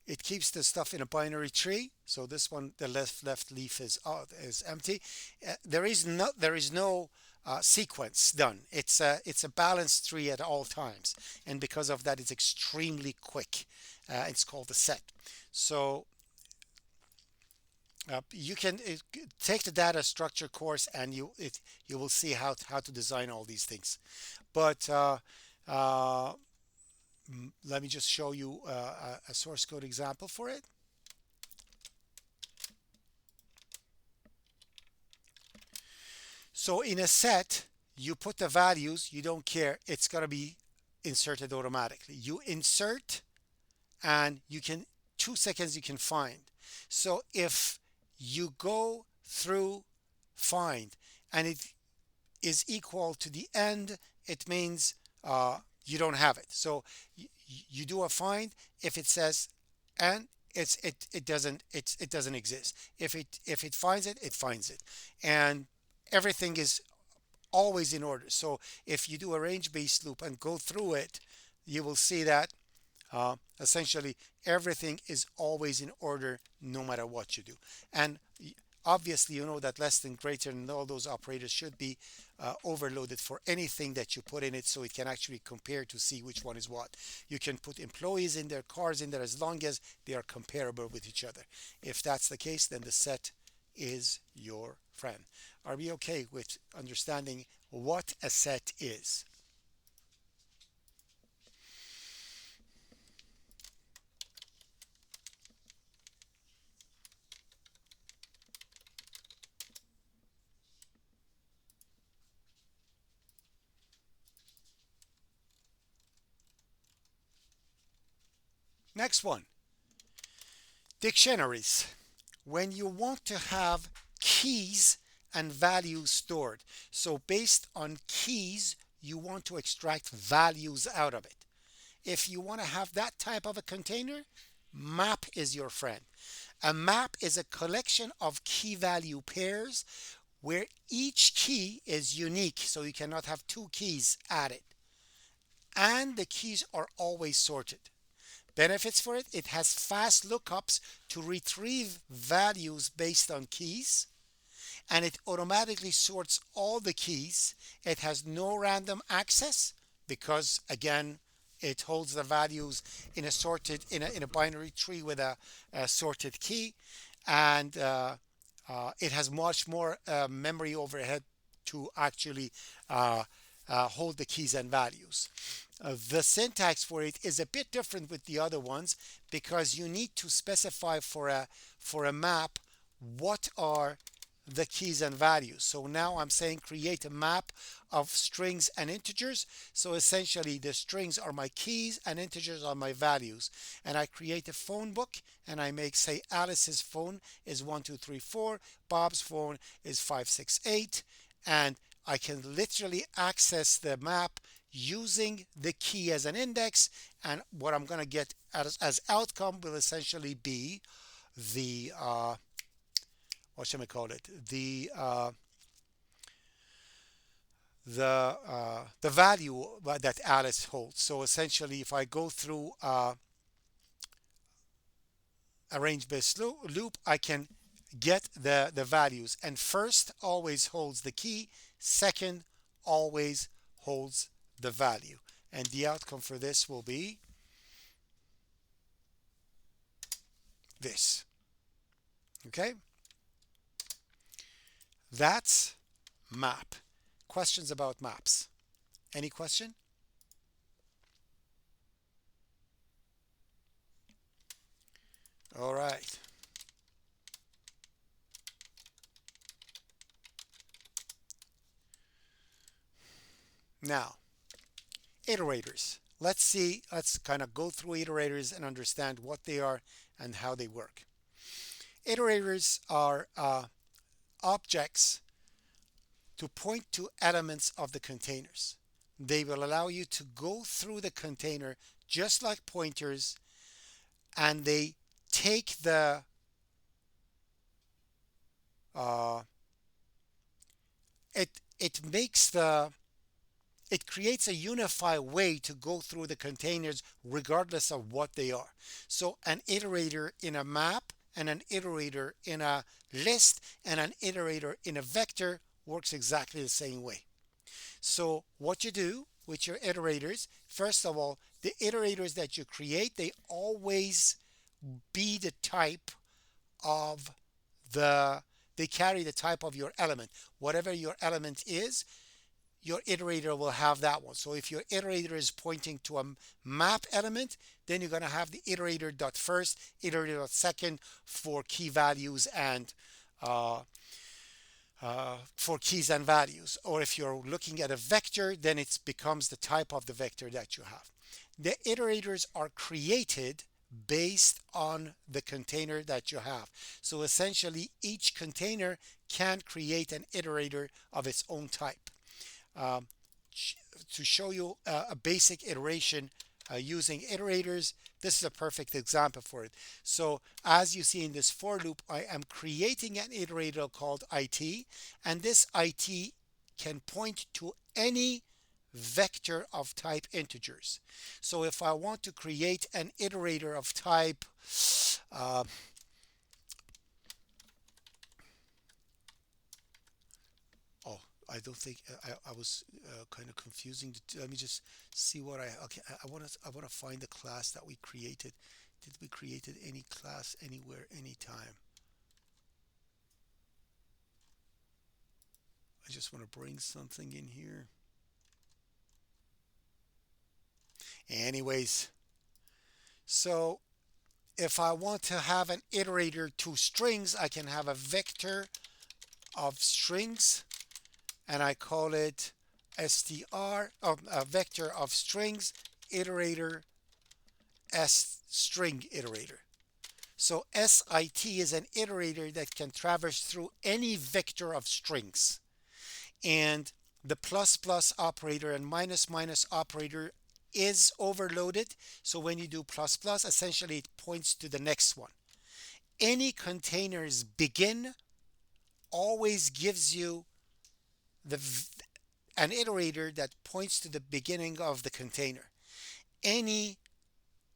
It keeps the stuff in a binary tree. So this one, the left leaf is empty. There is no sequence done. It's a balanced tree at all times, and because of that, it's extremely quick. It's called a set. So you can take the data structure course, and you will see how to design all these things. But let me just show you a source code example for it. So in a set, you put the values, you don't care, it's going to be inserted automatically. You insert, and 2 seconds you can find. So if you go through find and it is equal to the end, it means you don't have it. So you do a find. If it says and, it doesn't exist. If it finds it, it finds it, and everything is always in order. So if you do a range-based loop and go through it, you will see that essentially everything is always in order no matter what you do. And obviously, you know that less than, greater than, all those operators should be overloaded for anything that you put in it, so it can actually compare to see which one is what. You can put employees in there, cars in there, as long as they are comparable with each other. If that's the case, then the set is your friend. Are we okay with understanding what a set is? Next one, dictionaries. When you want to have keys and values stored. So based on keys, you want to extract values out of it. If you want to have that type of a container, map is your friend. A map is a collection of key value pairs where each key is unique, so you cannot have two keys added, and the keys are always sorted. Benefits for it: it has fast lookups to retrieve values based on keys, and it automatically sorts all the keys. It has no random access because, again, it holds the values in a sorted in a binary tree with a sorted key, and it has much more memory overhead to actually hold the keys and values. The syntax for it is a bit different with the other ones because you need to specify for a map what are the keys and values. So now I'm saying create a map of strings and integers. So essentially the strings are my keys and integers are my values. And I create a phone book and I make, say, Alice's phone is 1234, Bob's phone is 568, and I can literally access the map using the key as an index, and what I'm going to get as outcome will essentially be the what should I call it? The value that Alice holds. So essentially, if I go through a range-based loop, I can get the values. And first always holds the key. Second always holds the value. And the outcome for this will be this. Okay? That's map. Questions about maps? Any question? All right. Now, iterators. Let's kind of go through iterators and understand what they are and how they work. Iterators are objects to point to elements of the containers. They will allow you to go through the container just like pointers, and they take it creates a unified way to go through the containers regardless of what they are. So an iterator in a map and an iterator in a list and an iterator in a vector works exactly the same way. So what you do with your iterators, first of all, the iterators that you create, they always be the type of they carry the type of your element. Whatever your element is, your iterator will have that one. So if your iterator is pointing to a map element, then you're going to have the iterator dot first, iterator dot second for key values and for keys and values. Or if you're looking at a vector, then it becomes the type of the vector that you have. The iterators are created based on the container that you have. So essentially, each container can create an iterator of its own type. To show you a basic iteration using iterators, this is a perfect example for it. So as you see in this for loop, I am creating an iterator called IT, and this IT can point to any vector of type integers. So if I want to create an iterator of type oh, I don't think I was kind of confusing let me just see what okay, I want to find the class that we created. Did we created any class anywhere anytime? I just want to bring something in here. Anyways, so if I want to have an iterator to strings, I can have a vector of strings, and I call it str, a vector of strings, iterator s string iterator. So SIT is an iterator that can traverse through any vector of strings. And the plus plus operator and minus minus operator is overloaded. So when you do plus plus, essentially it points to the next one. Any containers begin always gives you an iterator that points to the beginning of the container. Any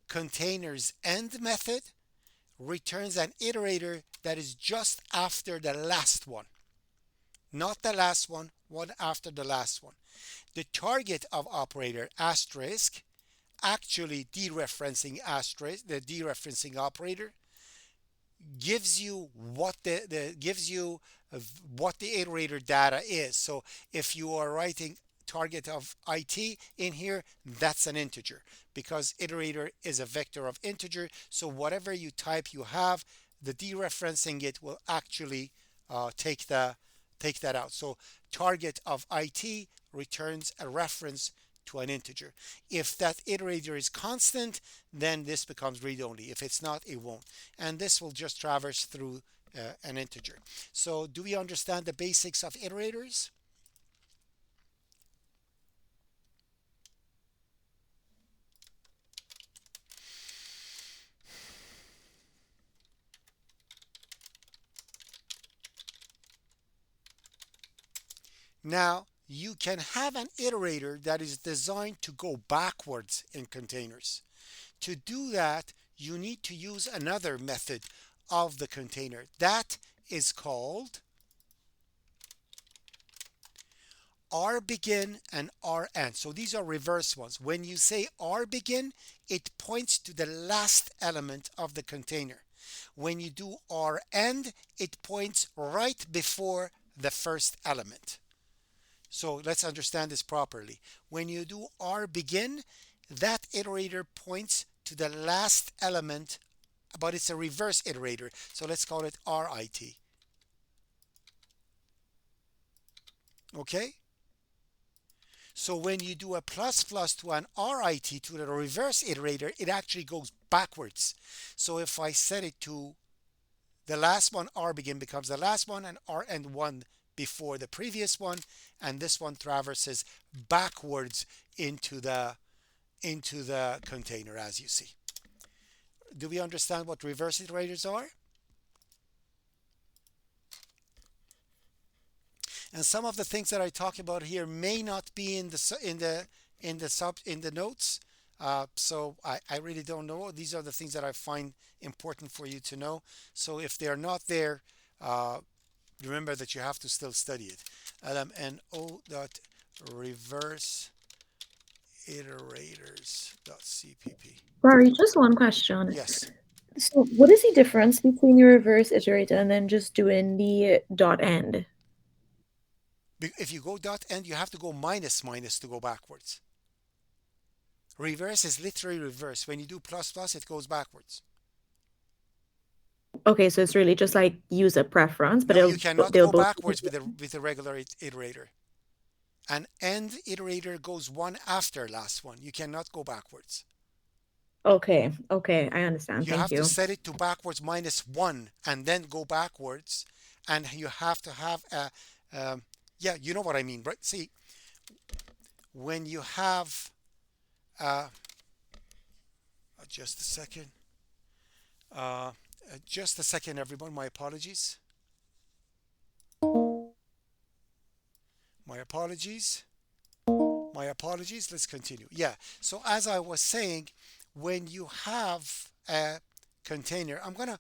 containers end method returns an iterator that is just after the last one. Not the last one, one after the last one. The target of operator asterisk, actually dereferencing asterisk, the dereferencing operator, gives you what the iterator data is. So if you are writing target of IT in here, that's an integer, because iterator is a vector of integer. So whatever you type you have, the dereferencing it will actually take that out. So target of IT returns a reference to an integer. If that iterator is constant, then this becomes read-only. If it's not, it won't. And this will just traverse through an integer. So do we understand the basics of iterators? Now, you can have an iterator that is designed to go backwards in containers. To do that, you need to use another method of the container. That is called RBegin and REnd. So these are reverse ones. When you say RBegin, it points to the last element of the container. When you do REnd, it points right before the first element. So let's understand this properly. When you do RBegin, that iterator points to the last element, but it's a reverse iterator. So let's call it RIT. Okay? So when you do a plus plus to an RIT, to the reverse iterator, it actually goes backwards. So if I set it to the last one, RBegin becomes the last one, and REnd one before the previous one, and this one traverses backwards into the container, as you see. Do we understand what reverse iterators are? And some of the things that I talk about here may not be in the notes. So I really don't know. These are the things that I find important for you to know. So if they're not there, remember that you have to still study it. lmno.reverse iterators.cpp. Barry, just one question. Yes. So what is the difference between your reverse iterator and then just doing the dot end? If you go dot end, you have to go minus minus to go backwards. Reverse is literally reverse. When you do plus plus, it goes backwards. Okay, so it's really just like user preference, but no, you cannot go backwards with a regular iterator. An end iterator goes one after last one. You cannot go backwards. Okay, I understand. You have to set it to backwards minus one and then go backwards, and you have to have a yeah, you know what I mean, right? See, when you have just a second, everyone. My apologies. Let's continue. Yeah. So as I was saying, when you have a container, I'm gonna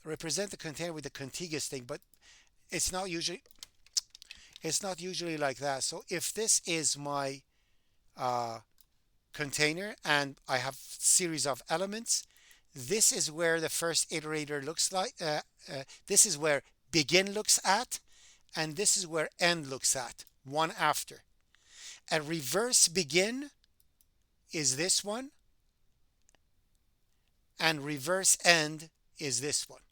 represent the container with the contiguous thing, but it's not usually like that. So if this is my container and I have series of elements, this is where the first iterator looks like. This is where begin looks at, and this is where end looks at, one after. A reverse begin is this one, and reverse end is this one.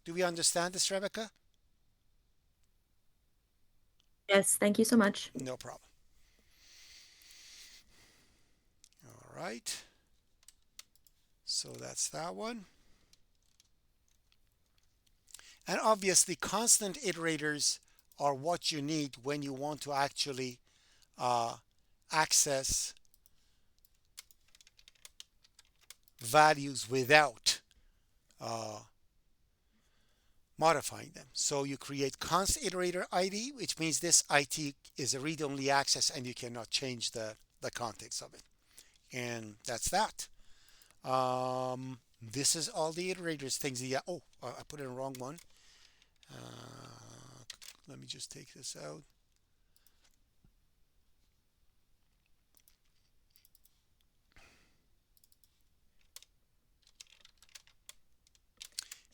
Do we understand this, Rebecca? Yes, thank you so much. No problem. All right. So that's that one. And obviously, constant iterators are what you need when you want to actually access values without modifying them. So you create const iterator ID, which means this IT is a read-only access and you cannot change the context of it. And that's that. This is all the iterators things. Oh, I put in the wrong one. Let me just take this out.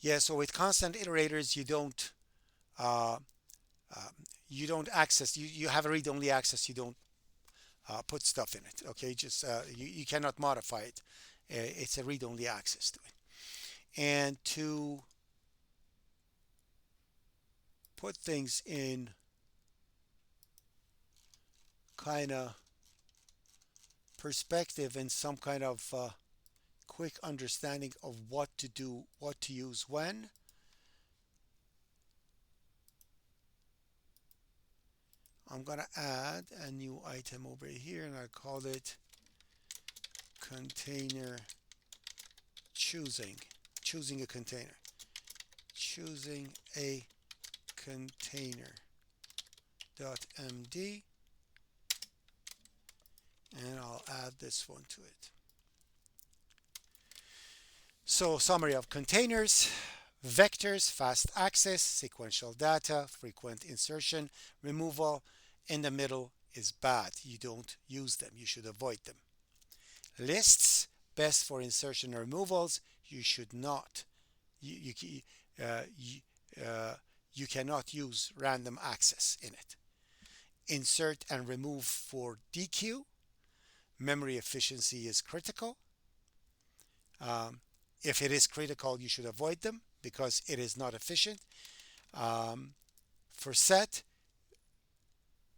Yeah, so with constant iterators, uh, you don't access. You have a read-only access. You don't put stuff in it. Okay, just you cannot modify it. It's a read-only access to it. And to put things in kind of perspective and some kind of quick understanding of what to do, what to use when. I'm going to add a new item over here and I call it container choosing. Choosing a container. Choosing a container .md, and I'll add this one to it. So summary of containers: vectors, fast access, sequential data, frequent insertion, removal. In the middle is bad. You don't use them. You should avoid them. Lists, best for insertion or removals. You should not. Uh, you, you cannot use random access in it. Insert and remove for DQ. Memory efficiency is critical. If it is critical, you should avoid them because it is not efficient. For set,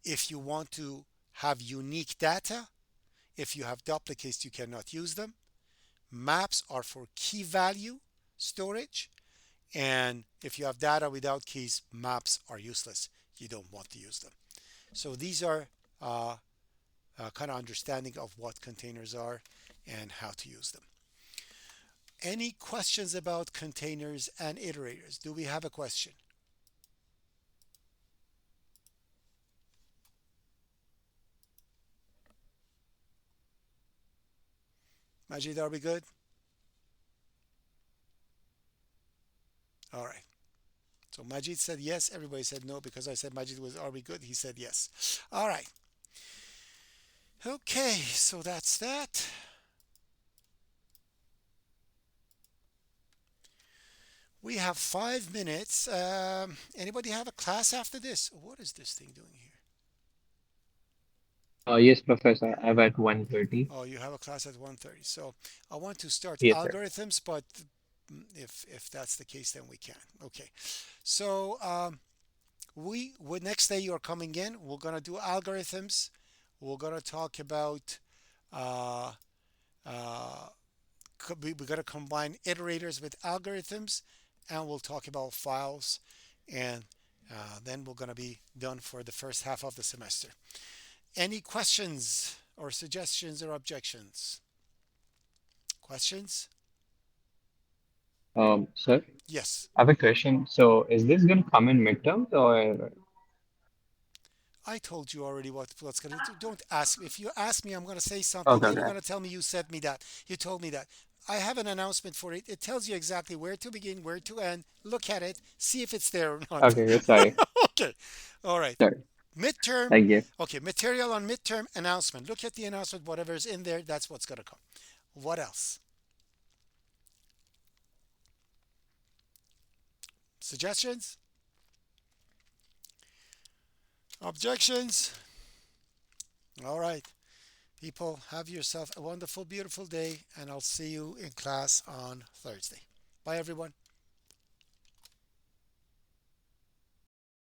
if you want to have unique data, if you have duplicates, you cannot use them. Maps are for key value storage. And if you have data without keys, maps are useless. You don't want to use them. So these are kind of understanding of what containers are and how to use them. Any questions about containers and iterators? Do we have a question? Majid, are we good? All right. So Majid said yes. Everybody said no because I said Majid was, are we good? He said yes. All right. Okay, so that's that. We have 5 minutes. Anybody have a class after this? What is this thing doing here? Yes, Professor. I'm at 1:30. Oh, you have a class at 1:30. So I want to start Yes, sir. algorithms, but if that's the case, then we can. Okay. So next day you're coming in. We're gonna do algorithms. We're gonna talk about uh, uh, we're gonna combine iterators with algorithms, and we'll talk about files, and then we're gonna be done for the first half of the semester. Any questions or suggestions or objections? Questions? Sir, Yes. I have a question. So, is this going to come in midterms or? I told you already what's going to do. Don't ask. If you ask me, I'm going to say something. Okay, Then you're okay. going to tell me you said me that. You told me that. I have an announcement for it. It tells you exactly where to begin, where to end. Look at it. See if it's there or not. Okay, good. Sorry. Okay. All right. Sorry. Midterm. Thank you. Okay. Material on midterm announcement. Look at the announcement. Whatever's in there, that's what's going to come. What else? Suggestions? Objections? All right. People, have yourself a wonderful, beautiful day, and I'll see you in class on Thursday. Bye, everyone.